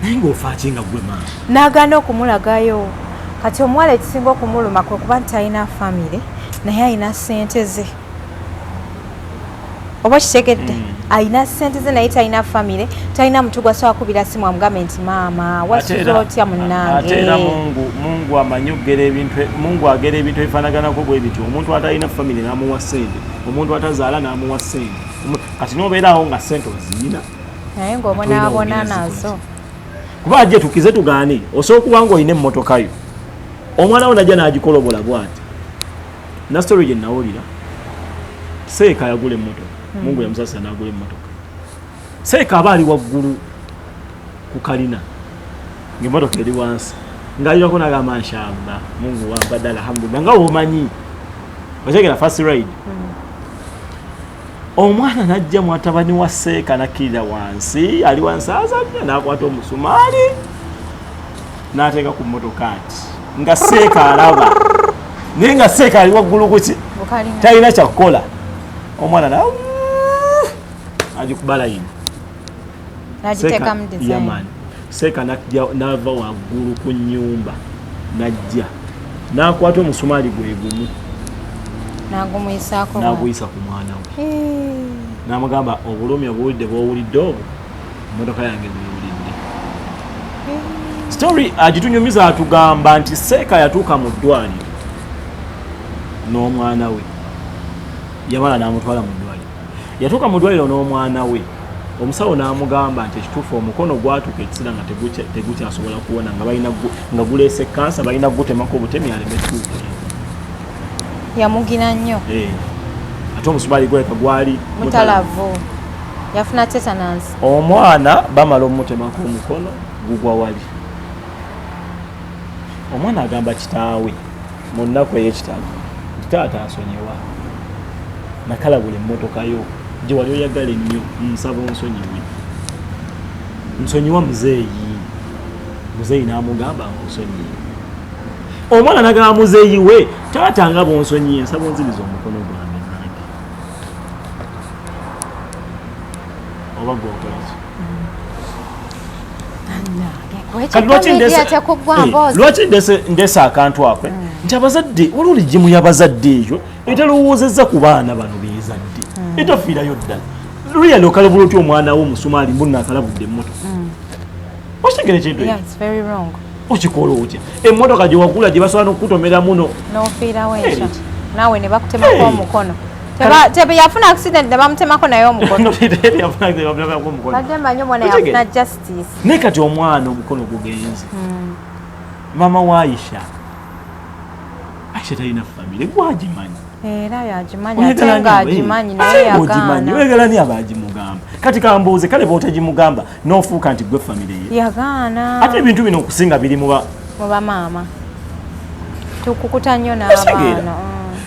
naye ng'ofa kinga gwe maama n'agaana okumulagayo kati omuwala ekisinga okumuluma kwe kuba nti alina famire naye alina ssente ze oba kitegedde alina ssente ze naye talina famire talina mutu gwasobola kubira simu amugambe nti maama wasuza otya munnange ate era mungu amanyi okugera ebintu mungu agera ebintu ebifaanaganako bwe bityo omuntu atalina famire n'amuwa ssente omuntu atazaala n'amuwa ssente kati n'obeerawo nga ssente oziyina naye ng'obonaabona nazo kuba ajje tukize tugaane osobola okuba ng'olina emmotoka yo omwana wo najja n'agikolobola bw'ati na story gye nawulira seeka yagula emmotoka mungu yamusasira n'agula emmotoka seeka aba ali waggulu ku kalina ng'emmotoka eri wansi ng'alirako n'agamba nshallah mungu wampadde alhamdulillah nga womanyi otegera first ride omwana najja mwatabani wa seeka nakkirira wansi ali wansi azanya n'akwata omusumaali n'ateeka ku mmotoka ati nga seeka alaba naye nga seeka ali waggulu kuki talina kyakukola omwana na agikuba layini seeka n'ava waggulu ku nnyumba najja n'akwata omusumaali gwe gumu n'aguyisa ku mwana we n'amugamba obulumi obuwulidde bw'owulidde obwo emmotoka yange bwewulidde story agitunyumiza atugamba nti seeka yatuuka mu ddwaliro n'omwana we yamala n'amutwala mu ddwaliro yatuuka mu ddwaliro n'omwana we omusawo n'amugamba nti ekituufu omukono gwatuuka ekiseera nga tegukyasobola kuwona nga guleese kansa balina gutemako obutemi aleme tuuka yamugina nnyo ate omusumaali gweka gwali mutalavu yafuna tetanus omwana bamala omutemako omukono gugwa wali omwana agamba kitaawe mu nnaku ey'ekitalo taata asonyiwa nakalabula emmotoka yo gye wali oyagala ennyo nsaba onsonyiwe nsonyiwa muzeeyi n'amugamba ng'osonyiwe omwana nagamba muzeeyi we taata nga bwonsonyiye nsaba onziriza omukono gwange nange oba gwokolaki lwaki ndeesa akantu ako nti abazadde waliwo ligimu y'abazadde eyo etalowoozezza ku baana bano beezadde etafiirayo ddala luyali okalabula otya omwana wo omusumaali mbunna akalabudde emmotoka okitegere kintu okikola otya emmotoka gye wagula gye basobola n'okukutomera muno n'ofiirawo ekyo naawe ne bakutemako omukono yafuna accident ne bamutemako naye omukono badde mmanyi omwana yafuna justice naye kati omwana omukono gugenze maama wa Aisha talina famire gwagimanyi era yagimanyi ate nga agimanyi naye yagaana oyagala ni abagimugamba kati kambuuze kale bw'otagimugamba n'ofuuka nti gwe famire ye yagaana ate ebintu bino okusinga biri mu bamaama tukukuta nnyo n'abaana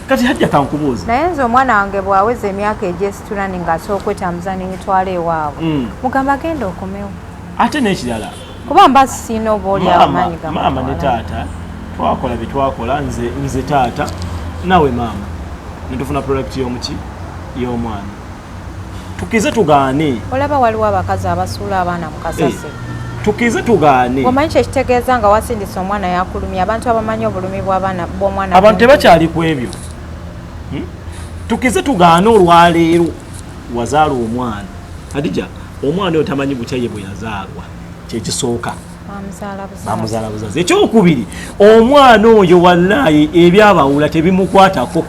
kati hajja kankubuuza naye nze omwana wange bw'aweza emyaka egyesiturani ng'asobola okwetambuza n'emitwalo ewaabwe mugamba agenda okomewo ate n'ekirala kuba mba sina oba oli amaanyi maama ne taata twakola bye twakola nze taata nawe maama netufuna product y'omuki y'omwana tukize tugaane olaba waliwo abakazi abasuula abaana mu kasase tukize tugaane omanyi kyekitegeeza nga wasindisa omwana yakulumya abantu abamanyi obulumi bw'omwana abantu tebakyali ku ebyo tukize tugaane olwaleero wazaala omwana Hadija omwana oyo tamanyi bukyaye bwe yazaalwa kyekisooka amuzaala buzazi. Ekyokubiri, omwana oyo wallahi ebyabawula tebimukwatako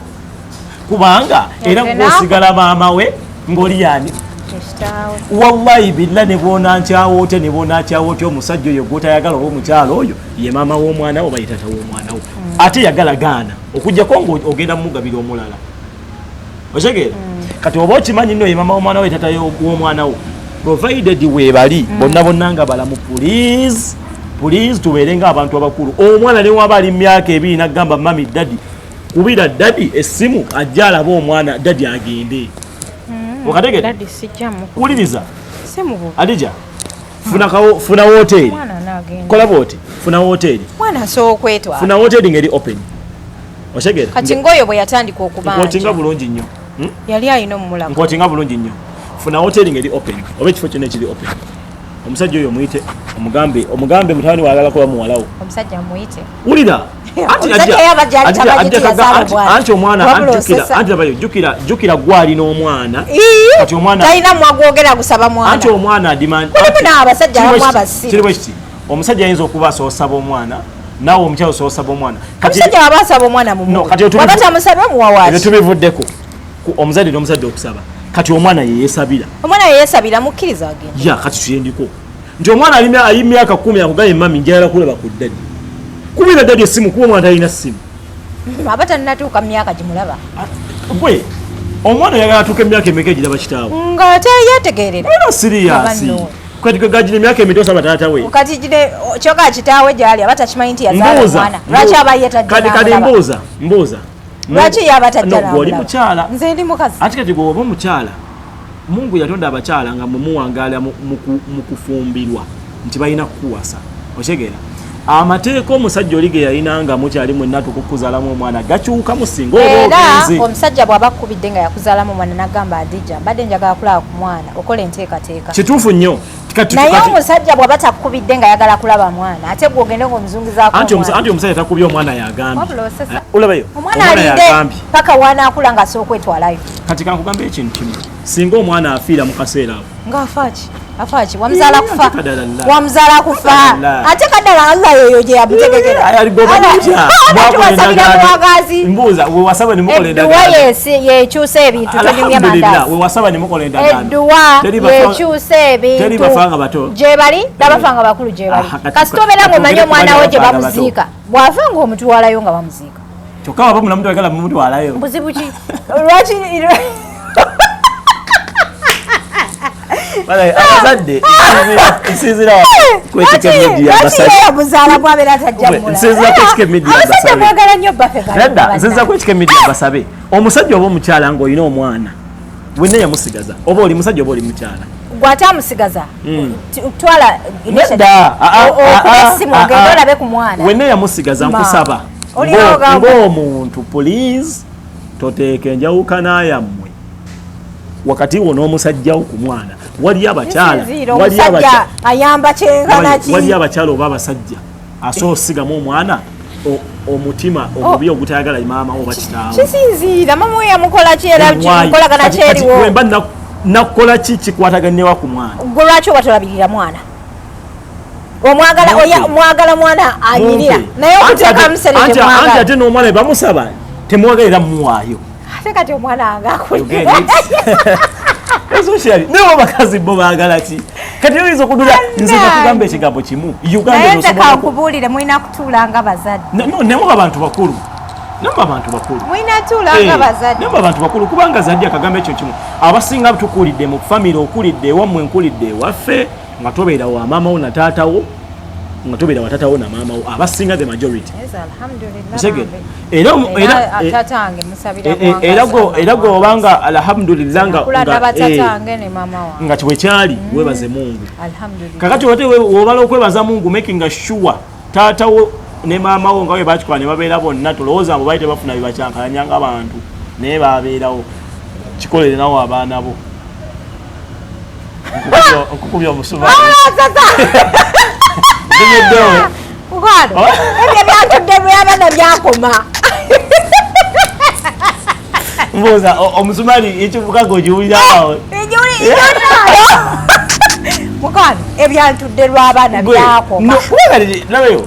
kubanga era ng'osigala maama we ng'oli yani wallahi billa ne boona nkyawo ote ne boona nkyawo ote omusajja oyo gw'otayagala oba omukyalo oyo ye maama w'omwana wo bayita tata w'omwana wo ate yagala gaana okuggyako ng'ogenda mumugabira omulala otegeera kati oba okimanyi nno ye maama w'omwana wo ye tata w'omwana wo provided weebali bonna nga balamu please tubeere ng'abantu abakulu. Omwana ne waba ali myaka ebiri n'agamba mami dadi kubira dadi essimu ajja alaba omwana dadi agende okategere wuliriza Adija funa woteeri kola booti funa woteeri funa woteeri ngeri open otegere kati ngoyo bwe yatandika okubanja nkotinga bulungi nnyo yali ayina omulago nkotinga bulungi nnyo funa woteeri ngeri open oba ekifo kyonna ekiri open omusajja oyo muyite omugambe mutani wagala kuba muwalawo omusajja muyite wulira anti omwana jjukira gwali n'omwana kati omwana talina mwagwogera gusaba mwana anti omwana kiri bwe kiti omusajja ayinza okuba asoosaba omwana naawe omukyalo osoosaba omwana omusajja waba asaba omwana waba tamusaba muwawaaki tubivuddeko omuzadde n'omuzadde okusaba kati omwana yeyesabira mukkiriza agenda ya kati tuyendiko nti omwana ali myaka 10 akugaye mami njagala kulaba ku ddadi kubira ddadi essimu kuba omwana talina ssimu aba tannatuuka myaka gimulaba gwe omwana yagala atuuka emyaka emeka egiraba kitaawe nga teyetegerera era siriyasi kati gagina emyaka emito osaba taata we kati gine kyoka kitaawe gyali aba takimanyi nti yazaala omwana lwaki aba kati mbuuza lwaki yaba tajjala oli mukyala nze ndi mukazi ati kati gwe oba omukyala Mungu yatonda abakyala nga mumuwangaala mu kufumbirwa nti balina kukuwasa otegeera amateeka omusajja oli ge yalina nga mukyali mwenna tukukuzaalamu omwana gakyukamu singa oba ogenze era omusajja bw'aba akkubidde nga yakuzaalamu omwana n'agamba Adija mbadde njagala kulaba ku mwana okola enteekateeka kituufu nnyo naye omusajja bw'aba takkubidde nga yagala kulaba mwana ate gw'ogende ng'omuzungizaako anti omusajja takubye omwana yagambye olabayo omwana alinde paka wanaakula nga asookwetwalayo kati kankugambe ekintu kimu singa omwana afiira mu kaseera awo ngaafaaki wamuzaala kufa ate kaddala Allah yoyo gye yamutegekera mbuuza wewasaba nemukola endagaano yekyusa ebintu tonyumya mandazi wewasaba nemukola endagaano edduwa yekyusa ebintu gyebali n'abafanga bakulu gyebali kasita obeera ng'omanyi omwana we gye bamuziika bw'ava ng'omutwalayo nga bamuziika kyokka waba munamuntu ayagala mumutwalayo buzibu ki lwaki abazadde nsinzira kwetika emidia nsinzira kwetika emidia basabe omusajja oba omukyala ng'olina omwana wenna yamusigaza oba oli musajja oba oli mukyala gwate amusigaza twala essimu ogenda olabe ku mwana wenna yamusigaza nkusaba ng'omuntu please toteeka enjawukana yammwe wakati wo n'omusajjawo ku mwana wali abakyala ayamba kyenkanaki wali abakyala oba abasajja asobola osigamu omwana omutima omubi ogutayagala maama oba kitaawe kisinziira mama we yamukola ki era kimukolagana kyeriwo wemba nakukola ki kikwatagannewa ku mwana gwe lwaki oba tolabirira mwana omwagala mwana anyirira naye okuteeka musere temwagala anti ate n'omwana we bamusaba temwagalira mumuwaayo ate kati omwana wange especially naye bakazi bo baagala ki kati oyinza okudula nze nakugamba ekigambo kimu Uganda nosobola kubuulire mulina kutuula nga bazadde nemwe abantu bakulu mulina tuula nga bazadde nemwe abantu bakulu kubanga zadde akagamba ekyo kimu abasinga tukulidde mu famire okulidde ewammwe nkulidde ewaffe nga tobeera wa maama wo na taata wo nga tobeera wa taata wo na maama wo abasinga the majority era gwe obanga alhamdulillah nga bwekyali webaze Mungu kakati ote wobala okwebaza Mungu making sure taata wo ne maama wo nga we bakikola ne babeera bonna tulowooza mbu baali tebafuna bibakyankalanyanga abantu naye babeerawo kikolere nawo abaana bo nkukubya omusumaali ebyo byatudde byabana byakoma mbuuza omusumaali ekivuga nga ogiwulira awo mukwana ebyantudde lw'abaana byakoma nabeyo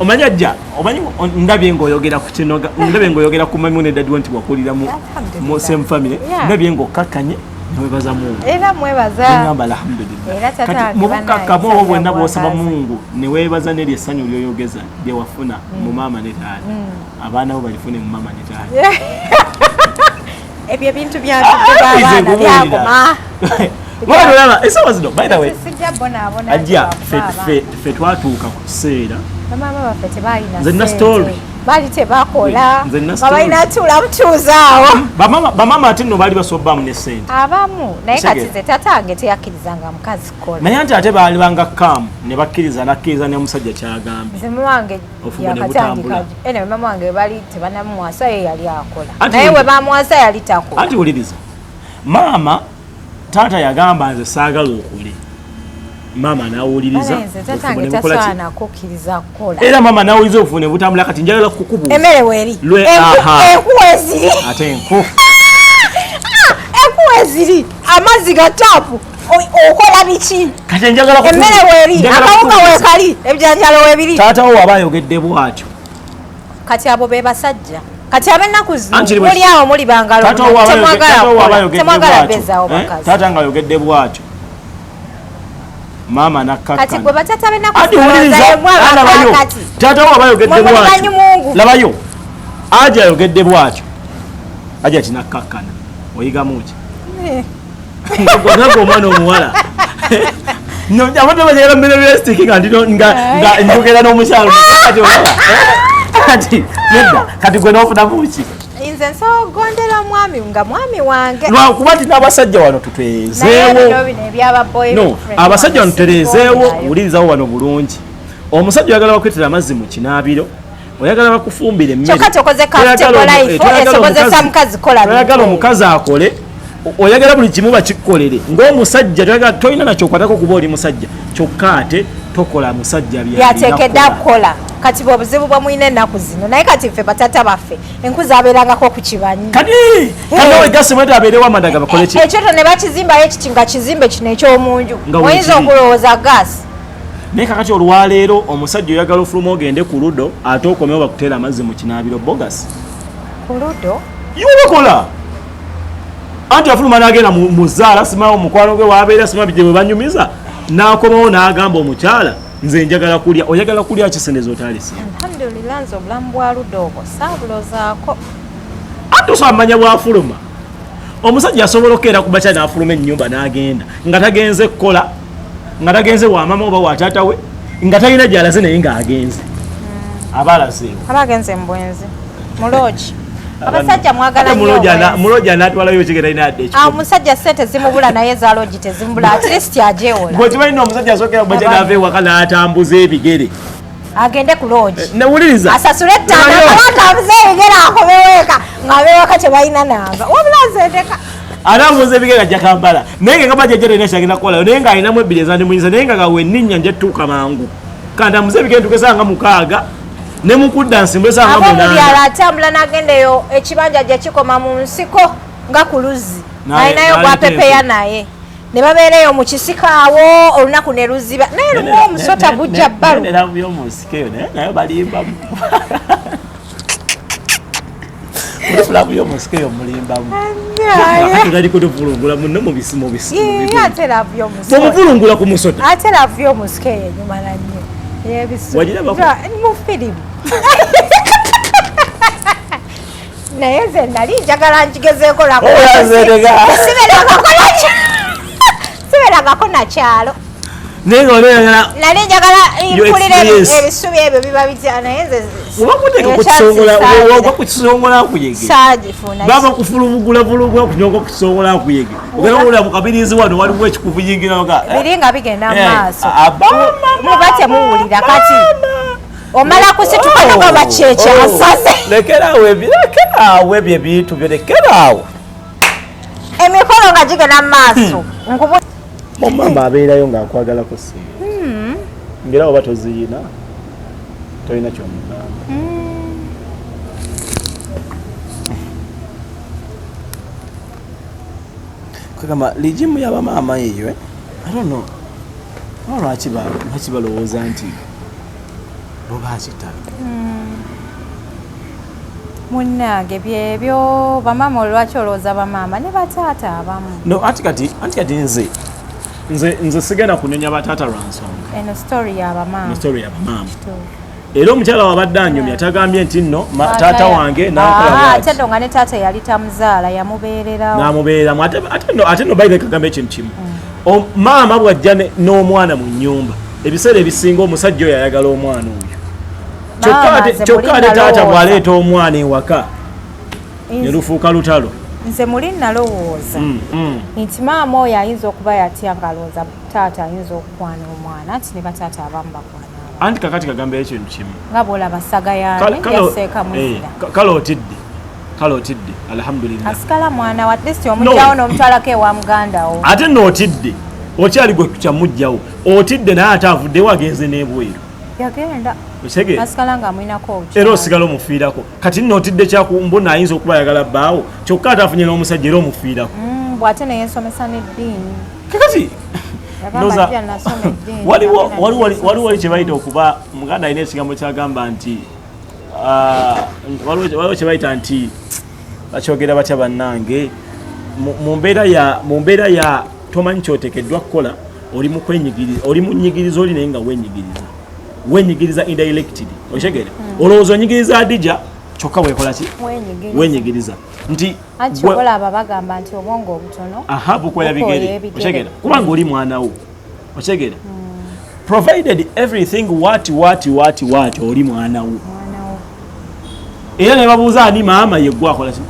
omanyi ajja omanyi ndabye ng'oyogera ku kino ndabye ng'oyogera ku Maimuna Daddy nti wakulira mu same family ndabye ng'okkakkanye newebaza Mungu era mwebaza ngamba alhamdulillah kati mu bukkakkamu obwo bwonna bw'osaba Mungu neweebaza n'eryo essanyu ly'oyogeza lye wafuna mu maama ne taata abaana bo balifune mu maama ne taata ebyo ebintu byantudde lw'abaana byakoma Wala esawa zino by the way ajja fe twatuuka ku kiseera bamaama baffe tebalina nze story baali tebakola babalina tula butuuzaawo bamama ate nno baali basobbamu ne ssente abamu naye kati ze tatange teyakkirizanga mukazi kukola naye anti ate baali banga kaamu ne bakkiriza nakkiriza ne omusajja kyagambye nze muwange yakatandika ene mama wange bali tebanamwasa ye yali akola naye we bamwasa yali takola anti wuliriza maama taata yagamba nze saagala okule maama nawuliriza era maama nawuliriza obufune butambula kati njagala kukubuuza emmere weeri enkuwa eziri ate enku eziri amazzi ga taapu okola biki kati njagala emmere weeri akawuka weekali ebijanjalo weebiri taata wo aba ayogedde bw'atyo kati abo be basajja kati ab'ennaku zino muli awo muli bangalo temwagala bezaawo bakazi taata ng'ayogedde bw'atyo maama nakkakkana kati gwe batata b'ennaku taata wo aba ayogedde bw'atyo labayo aja ayogedde bw'atyo aja kinakkakkana oyigamu ki nagwe omwana omuwala abantu banyera mmere byesitiki nga njogera n'omukyalo kati nedda kati gwe n'ofunamu ki nze nsogondera mwami nga mwami wange lwakuba nti n'abasajja wano tuteezeewo abasajja wano tutereezeewo wulirizawo wano bulungi omusajja oyagala bakwetera amazzi mu kinaabiro oyagala bakufumbira emmere oyagala omukazi akole oyagala buli kimu bakikolere ng'omusajja tolina nakyokwatako kuba oli musajja kyokka ate tokola musajja byateekedde akukola kati bwobuzibu bwamwina ennaku zino naye kati ffe batata baffe enku zabeerangako ku kibanyi kati mwete abeerewo amadaga bakole ki ekyoto ne bakizimbayo ekiti nga kizimbe kino ekyomunju oyinza okulowooza gaasi naye kakati olwaleero omusajja oyagala ofuluma ogende ku ludo ate okomewo bakuteera amazzi mu kinaabiro bogasi ku ludo yobakola anti afuluma n'agenda mu zzaala simawo omukwano gwe wabeera sima bijje bwe banyumiza n'akomawo n'agamba omukyala nze njagala kulya oyagala kulya kisendezo otalisi alhamdulillah nze obulamu bwa ludo obwo saabulozaako ate osobola manya bwafuluma omusajja asobola okukeera ku bakya n'afuluma ennyumba n'agenda nga tagenze kukola nga tagenze wa mama oba wa taata we nga talina gy'alaze naye ng'agenze aba alazeewo aba agenze mu bwenzi muloogi abasajja mwagala nnyo muloogi anaatwalayo kigenda ina adde omusajja ssente zimubula naye za loogi tezimubula at least ajeewola bwe kibalina omusajja asookera bwekya n'ava ewaka n'atambuza ebigere agende ku loogi newuliriza asasule ettaano atambuza ebigere akomeweeka ng'abewaka tebalina nanga wabula azendeka atambuza ebigere ajja Kampala naye nga kaba jjajja talina kyagenda kukolayo naye ng'alinamu ebbiri ezandimuyinza naye nga gawe enninnya nja tuuka mangu kantambuza ebigere ntukesanga mukaaga ne mukudda nsimbwesanga mubyala atambula n'agendeyo ekibanja gye kikoma mu nsiko nga ku luzzi alinayo gwapepeya naye ne babeereyo mu kisiko awo olunaku ne luziba naye lumu omusota gujja bbalu nayo balimbamu fulamu y'omusikeyo mulimbamu gali kutuvulungula munno mubisiomuvulungula ku musota ate lavu y'omusikeyo enyumala nnyo mu firimu naye nze nali njagala nkigezeeko siberagako nakyalo nali njagala mpulira ebisubi ebyo biba bitya naye nze oba kukisongola kuyege baba kufulumugulabulugula kunyoga kukisongola kuyege ogenda owulira mu kabirizi wano waliwo ekikuvu yingiraga biri nga bigenda mu maaso muba temuwulira kati omala kusituka bakyekyasase lekerawo ebyo ebintu byo lekerawo emikolo nga gigenda mu maaso omama abeerayo ng'akwagalako singa ngerawo oba toziyina tolina kyomugamba kwegamba ligimu yabamaama eyo I don't know lwaki balowooza nti bo bakitalo munnange byebyo bamaama olwaki olowooza bamaama ne bataata abamu no anti kati nze sigenda kunenya bataata lwa nsonga eno story y'abamaama era omukyala wabadde anyumya tagambye nti nno taata wange ate ndo nga ne taata yali tamuzaala yamubeererawo namubeereramu ate no bayire kagamba ekintu kimu maama bwajja n'omwana mu nnyumba ebiseera ebisinga omusajja oyo ayagala omwana oyo kyokka ate taata bw'aleeta omwana ewaka ne lufuuka lutalo nze muli nalowooza nti maama oyo ayinza okuba yatya ng'alowooza taata ayinza okukwana omwana anti ne bataata abamu bakwana anti kakati kagamba ekintu kimu nga bwolaba saga yaani yaseeka muzira kale otidde alhamdulillah asikala mwana wa atleast omujjawo n'omutwalako ewa mugandawo ate n'otidde okyali gwe kyamujjawo otidde naye ate avuddewo agenze n'ebweru yagenda asikala ng'amwinako obukyala era osigala omufiirako kati n'otidde kyakumbona ayinza okuba ayagala bbaawo kyokka ate afunye n'omusajja era omufiirako bw'ate neyensomesa n'eddiini kakati waliwo kye bayita okuba muganda alina ekigambo kyagamba nti waliwo kye bayita nti bakyogera batya bannange mu mbeera ya tomanyi kyoteekeddwa kukola oli mu nyigiriza oli naye nga wenyigiriza indirectly okitegera olowooza onyigiriza adija kyokka weekola ki wenyigiriza nti olaba bagamba nti obwongo obutono bukola bigere okitegera kubanga oli mwana wo okitegera provided everything what oli mwana wo era ne babuuza ani maama yeggwe akola ki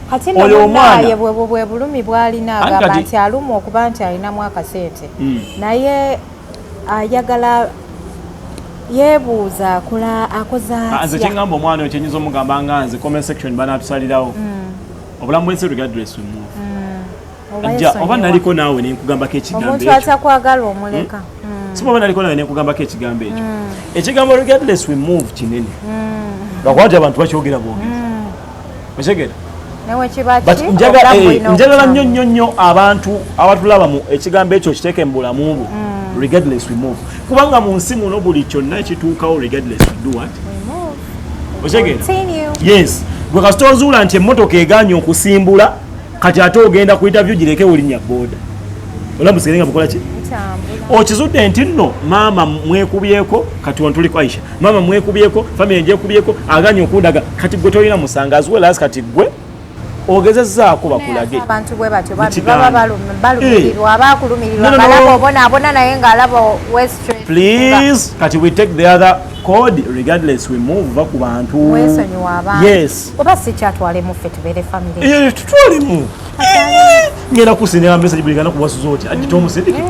kati naye bwe bulumi bw'alina agamba nti aluma okuba nti alinamu akasente naye ayagala yeebuuza akoza nze kyengamba omwana oyo kyenyinza omugamba nga nze comment section banatusalirawo obulamu bwensi regardless we move oba naliko naawe nenkugambako ekigambo omuntu atakwagala omuleka siba oba naliko naawe nenkugambako ekigambo ekyo ekigambo regardless we move kinene lwakwati abantu bakyogera bwogezi okitegera njagala nnyo abantu abatulaba mu ekigambo ekyo kiteeke mu bulamu bwo regardless we move kubanga mu nsi muno buli kyonna ekituukawo regardless we do what okitegera yes gwe kasita ozuula nti emmotoka eganye okusimbula kati ate ogenda ku interview gireke wulinnya booda olamusirenga bukola ki okizudde nti nno maama mwekubyeko kati wantuliko Aisha maama mwekubyeko family njekubyeko aganye okundaga kati gwe tolina musanga as well as kati gwe ogezezzaako bakulage abantu bwe batyo baba balumirirwa abakulumirirwa ngalaba obonaabona naye ng'alaba west please kati we take the other code regardless we move va ku bantu wesonyiwa abantu yes oba si kyatwalemu ffe tubeere family tutwalemu ngenda kusinira message buligana kubasuza oti ati tomusindiki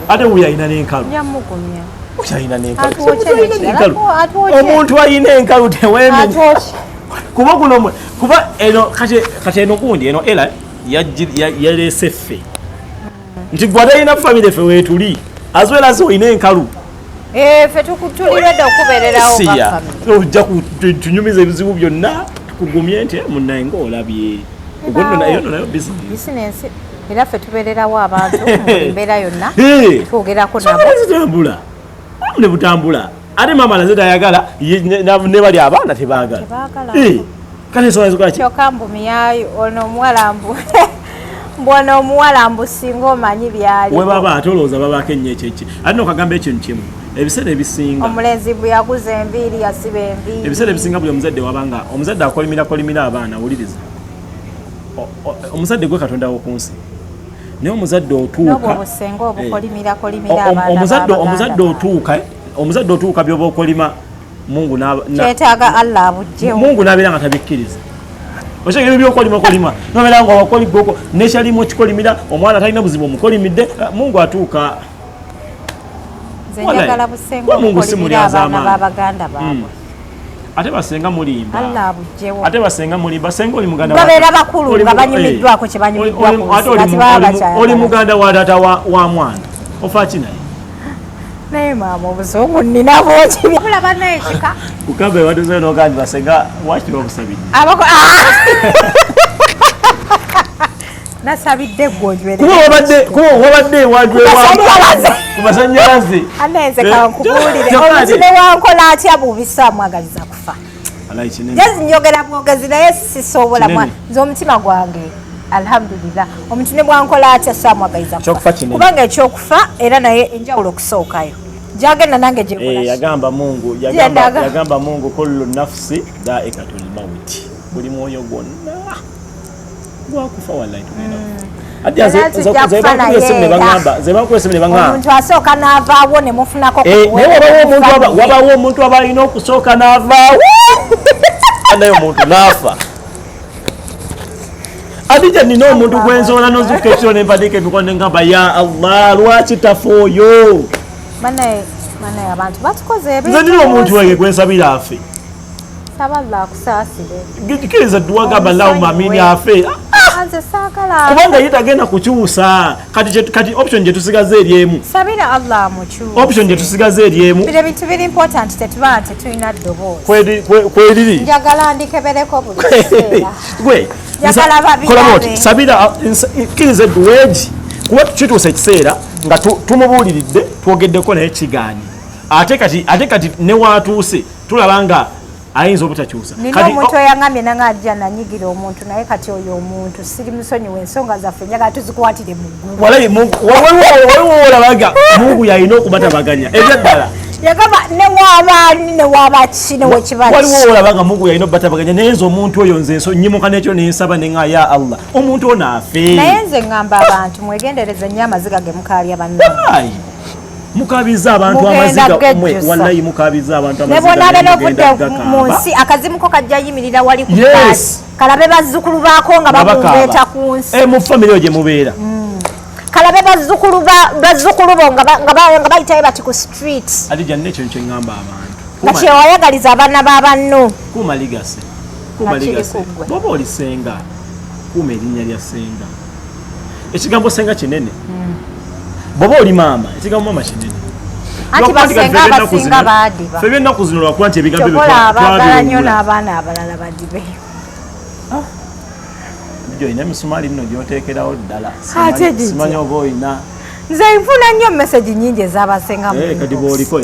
ate uyo ayina n'enkalu ayina n'enkalu omuntu ayina enkalu tewemenya kuba kuno kuba eno kati eno kundi eno era yalese ffe nti gwada ayina family ffe weetuli as well as oyina enkalu ffe tuliredde okubeererawo ojja tunyumiza ebizibu byonna tukugumye nti munnaye ng'olabye nayo bizinesi era ffe tubeererawo abantu embeera yonna twogerako nabo ne butambula ate maama naze tayagala ne bali abaana tebaagala kale kyokka mbumiyayo ono omuwalambu mbona omuwalambu singa omanyi byali we baba ate olowooza babaako ennyo ekyeki ate nokagamba ekintu kimu ebiseera ebisinga omulenzi bwe yaguza enviiri yasiba enviiri ebiseera ebisinga buli omuzadde wabanga omuzadde akolimira abaana awuliriza omuzadde gwe katonda w'oku nsi naye omuzadde otuuka omuzadde otuuka byoba okolima kyetaaga Allah abujjewo Mungu n'abeera nga tabikkiriza okyegera ebyokolima nobeera nga wakoligoko nekyalimu okikolimira omwana talina buzibu omukolimidde Mungu atuuka Mungu si mulyaza amaanyi ate basenga mulimba ate basenga mulimba senga oli muganda babeera bakulu nga banyumiddwako kye banyumiddwako oli muganda wa taata wa mwana ofa kinaye naye maama obuzungu nnina bwoki bulaba n'ekika ukambe waduze n'ogandi basenga wakiri okusabira nasabidde gonjwere kuba wabadde wajwewa kumasanyalaze anenze kankubulire omutine wankola atya bubisa mwagaliza kufa jezi njogera bwogezi naye sisobola nze omutima gwange alhamdulillah omutine bwankola atya samwagaliza kufa kubanga ekyokufa era naye enjawulo okusookayo jagenda nange gyekola yagamba Mungu kullu nafsi dhaikatul maut buli mwoyo gwonna gwakufa wallahi omuntu asooka n'avaawo ne mufunako wabawo omuntu aba alina okusooka n'avaawo naye omuntu n'afa adija nina omuntu gwenzoola nozuka ekiro nempadika emikono ngamba ya Allah lwaki tafa oyo banaye abantu batukoze ebintu nze nina omuntu wange gwensabira afe saballa akusaasire gikiriza dduwa gamba Allahumma amini afe kubanga ye tagenda kukyusa kati option gye tusigaze eri emu sabira Allah amukyuse option gye tusigaze eri emu bino bintu biri important tetuba nti tulina ddoboozi kweliri njagala ndikebereko buli kiseera njagala babirabe sabira kkiriza edduweegi kuba kituusa ekiseera nga tumubuuliridde twogeddeko naye kigaanyi ate kati ne waatuuse tulaba nga ayinza obutakyusa nina omuntu oyangambye nangajja nanyigira omuntu naye kati oyo omuntu siri musonyiwa ensonga zaffe njagala tuzikwatire mu ggulu waliwo olabaga Mungu yalina okubatabaganya ebyaddala yagamba newabaani newabaki newekibaki waliwo olabaga Mungu yalina okubatabaganya naye nze omuntu oyo nze nyimuka nekyo nensaba nenga ya Allah omuntu ono afe naye nze ngamba abantu mwegendereze nnyo amaziga ge mukaalya bannammwe mukabiza abantu amaziga wallahi mukabiza abantu amaziga nebona n'obudde mu nsi akazimuko kajja yimirira wali ku basi kalabe bazzukulu baako nga babumbeeta ku nsi mu family gye mubeera kalabe bazzukulu bo nga bayitayo bati ku street adija nekyo kyengamba abantu nga kyewayagaliza abaana b'abanno kuma ligase boba oli senga kuma erinnya lya senga ekigambo senga kinene boba oli maama ekigambo maama kinene anti basenga abasinga baadiba ffe byennaku zino lwakuba nti ebigambo abaagala nnyo n'abaana abalala badibe olina emisumaali nno gyoteekerawo ddala simanyi oba olina nze nfuna nnyo meseji nyingi ez'abasenga kati bw'oliko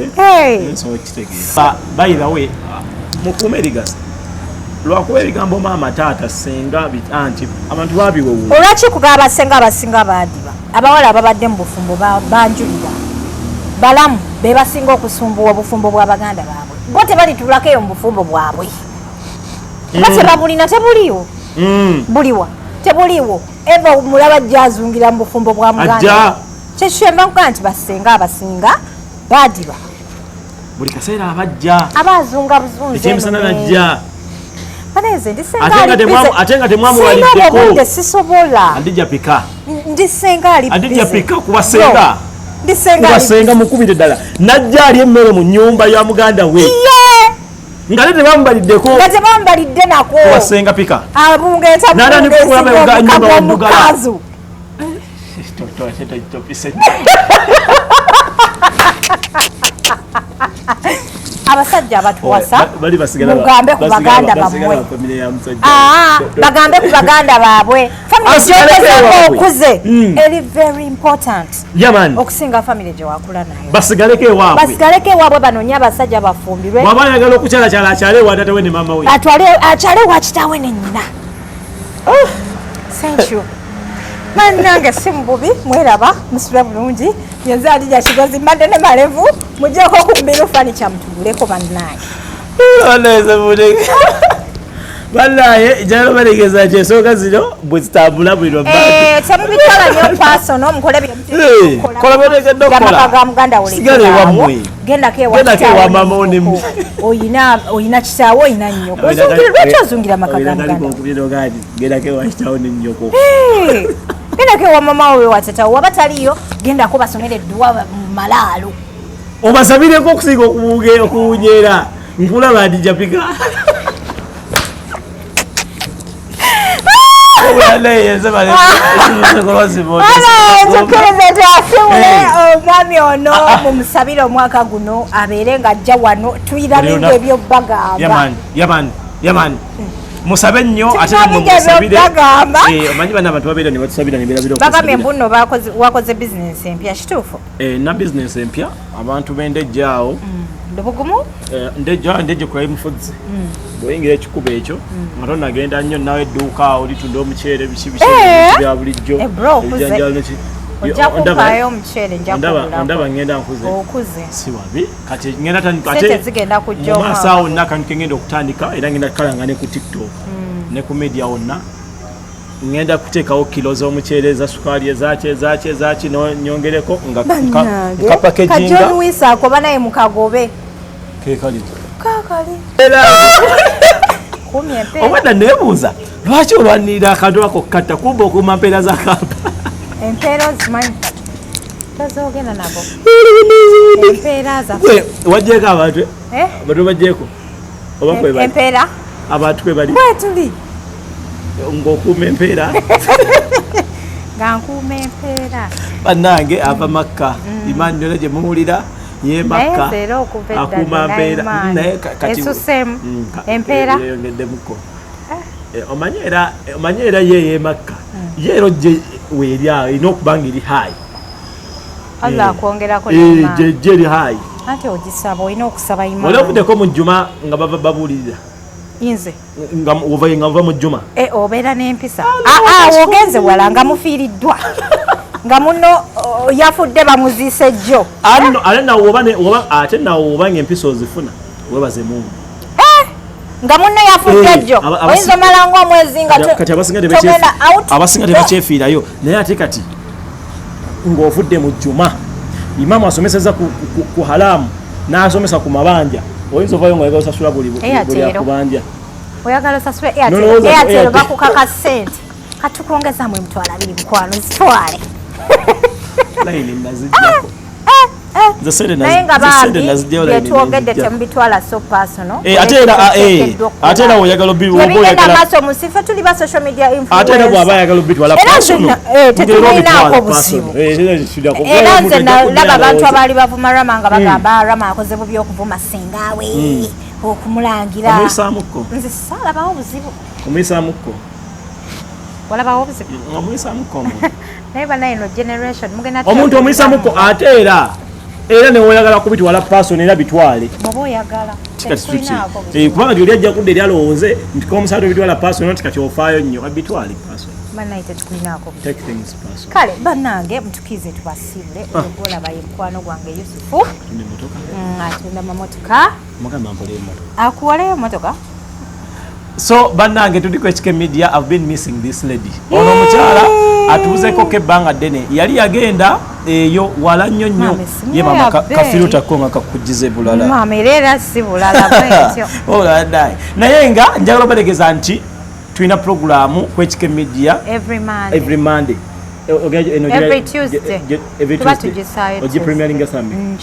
nsobola kitegeera bayibawe mukuuma erigasa lwakuba ebigambo maama taata senga anti abantu babiwewuula olwaki kugaba abasenga abasinga baadiba abawala ababadde mu bufumbo banjulira balamu be basinga okusumbuwa obufumbo bwa baganda baabwe bo tebalituulako eyo mu bufumbo bwabwe ba tebabulina tebuliwo buliwa tebuliwo eva mulaba jazungira mu bufumbo bwa muganda kyekyo mba nti basenga abasinga baadiba buli kaseera abajja abazunga buzunze ekyemisana najja baneze ate nga temwamuwaliddeko sisobola andija pika ndisenga ali andija pika kubasenga kubasenga mukubire ddala najja ali emmere mu nnyumba ya muganda we nga tebamubaliddeko nga tebambalidde nako kubasenga pika abungeeta mukazu abasajja abatuwasa mugambe ku baganda bammwe bagambe ku baganda baabwe famire okuze eri very important okusinga famire gye wakula nayo basigaleko ewaabwe banonye abasajja bafumbirwe waba ayagala okukyalakyala akyale ewa taata we ne maama we akyale ewa kitaawe ne nnyina thank you nange si mububi mweraba musula bulungi yenze adija kigozi mbadde ne malevu mujjeko okumbira ofani kyamutuguleko bannaye banaye jalo balegeza kyesooka zino bwe zitambula buli temubitwala nyo pasono mukole sigale ewammwe gendako ewa maama onemu oyina kitaawe oyina nnyoko lwaki ozungira maka gendako ewa kitaawe nennyoko gendako ewa mama we watatawo waba taliyo gendako basomere edduwa malaalo obasabireko okusinga okuwunyera nkulaba adijapika tukkirize twasiwule omwami ono mumusabire omwaka guno abeere nga ajja wano tuyirabinga ebyobagamba musabe nnyo ate musabire omanyi bana abantu babeera ne batusabira ne birabira bagambye mbuno wakoze business empya kituufu na business empya abantu bendejjaawo ndobugumu ndejje crime foods bweyingira ekikuba ekyo nga tonagenda nnyo nawe edduuka awo litunda omuceere biki bya bulijjo ndaba ngenda nkuze si wabi kati ngenda mumaaso awo nna kantu ngenda okutandika era ngenda kukalanga ne ku tiktok ne ku media wonna ngenda kuteekawo kilo z'omuceere za sukaali ezaki nyongereko nga kapakeginga kajonwisaako banaye mukagobe kekali obwedda nebuuza lwaki olwanirira akantu ako kukatta kumba okuuma mpeera za kampa empeera ozimanyi tozogenda nabo empeera zaffe wajjeeko abantu abantu bajjeeko oba empeera abantu kwe bali bwetuli ng'okuuma empeera nga nkuuma empeera bannange ava makka imaani yonna gye muwulira ye makka akuuma mpeera naye esuseemu empeera yeyongeddemuko omanyi era ye makka ye ero gye weeri awo erina okubanga eri haayi Allah akwongerako gye eri haayi anti ogisaba olina okusaba imaani oli ovuddeko mu jjuma nga bava babuulirira inze nga muva mu jjuma obeera n'empisa ogenze wala nga mufiiriddwa nga muno yafudde bamuziise jjo ate nawe oba ng'empisa ozifuna webaze Mungu nga muno yafudde jjo oyinza omala ng'omwezi nga kati abasinga tebakyefiirayo naye ate kati ng'ovudde mu jjuma imamu asomeseza ku haramu n'asomesa ku mabanja oyinza ovayo nga oyagala osasula buli akubanja oyagala osasula Airtel bakukaka ssente katukongezaamu emitwalo 2 mukwano zitwale layini nazijjako naye nga bambi byetwogedde temubitwala so personal ate era oyagala ebigenda maaso musife tuli ba social media ate era bw'aba ayagala obitwala personal tetulinako buzibu era nze nalaba abantu abaali bavuma Rama nga bagamba Rama akoze bubi okuvuma sengaawe okumulangira nze saalabawo buzibu omuyisaamuko walabawo obuzibu omuyisaamuko naye banaye no generation mugenda omuntu omuyisaamuko ate era newoyagala kubitwala person era bitwale oba oyagala kubanga gyoli ajja kudde eryalowooze nti komusaato bitwala person nti kati ofaayo nnyo abitwale person banaye tetukulinaako kale bannange mutukize tubasiibule olwolaba ye mukwano gwange Yusufu atunda mamotoka akuwaleyo emotoka so bannange tuliko HK Media. I've been missing this lady ono omukyala atuuzeko kebbanga ddene yali yagenda eyo wala nnyo nnyo ye mama kafiruta ko nga kakujize bulala mama era si bulala bwetyo oladaye naye nga njagala obategeeza nti tulina programu ku HK Media every Monday every Tuesday ogi premiering esami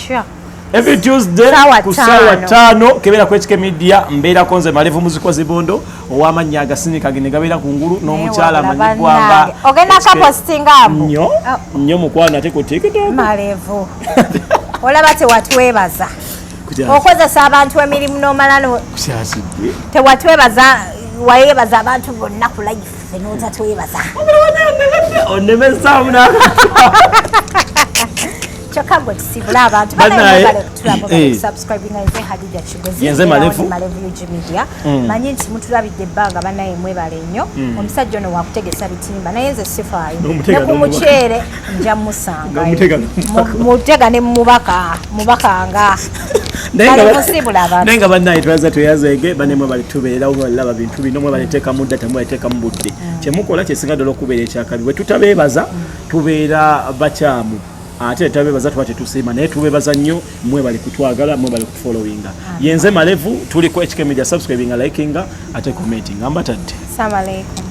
every Tuesday ku sawa 5 kebera ku HK Media mbeera konze malevu muziko zibondo owamanya agasinika gine gabeera kungulu n'omukyala amanyi kwamba ogenda ka posting abu nnyo mukwana ate ku TikTok malevu olaba tewatwebaza okozesa abantu emirimu n'omalano tewatwebaza wayebaza abantu bonna ku life n'otatwebaza onemesa muna chokagwe tisibula abantu yenze malevu media manyi nti mutulabidde ebbanga banaye mwebale nnyo omusajja ono wakutegesa bitimba naye nze sifaayo ne ku muceere nja musanga mutega ne mubakanga naye nga banaye twaza tweyazege banemwe bali tubeerawo balaba bintu bino mwe baliteeka mudda temwe baliteeka mu budde kyemukola kyesinga ddala okubeera ekyakabi bwe tutabeebaza tubeera bakyamu ate tabebaza twate tusiima naye tubebaza nnyo mwe bali kutwagala mwe bali kufollowinga yenze malevu tuli ku HK Media subscribinga likinga ate commenting amba tadde assalamu alaikum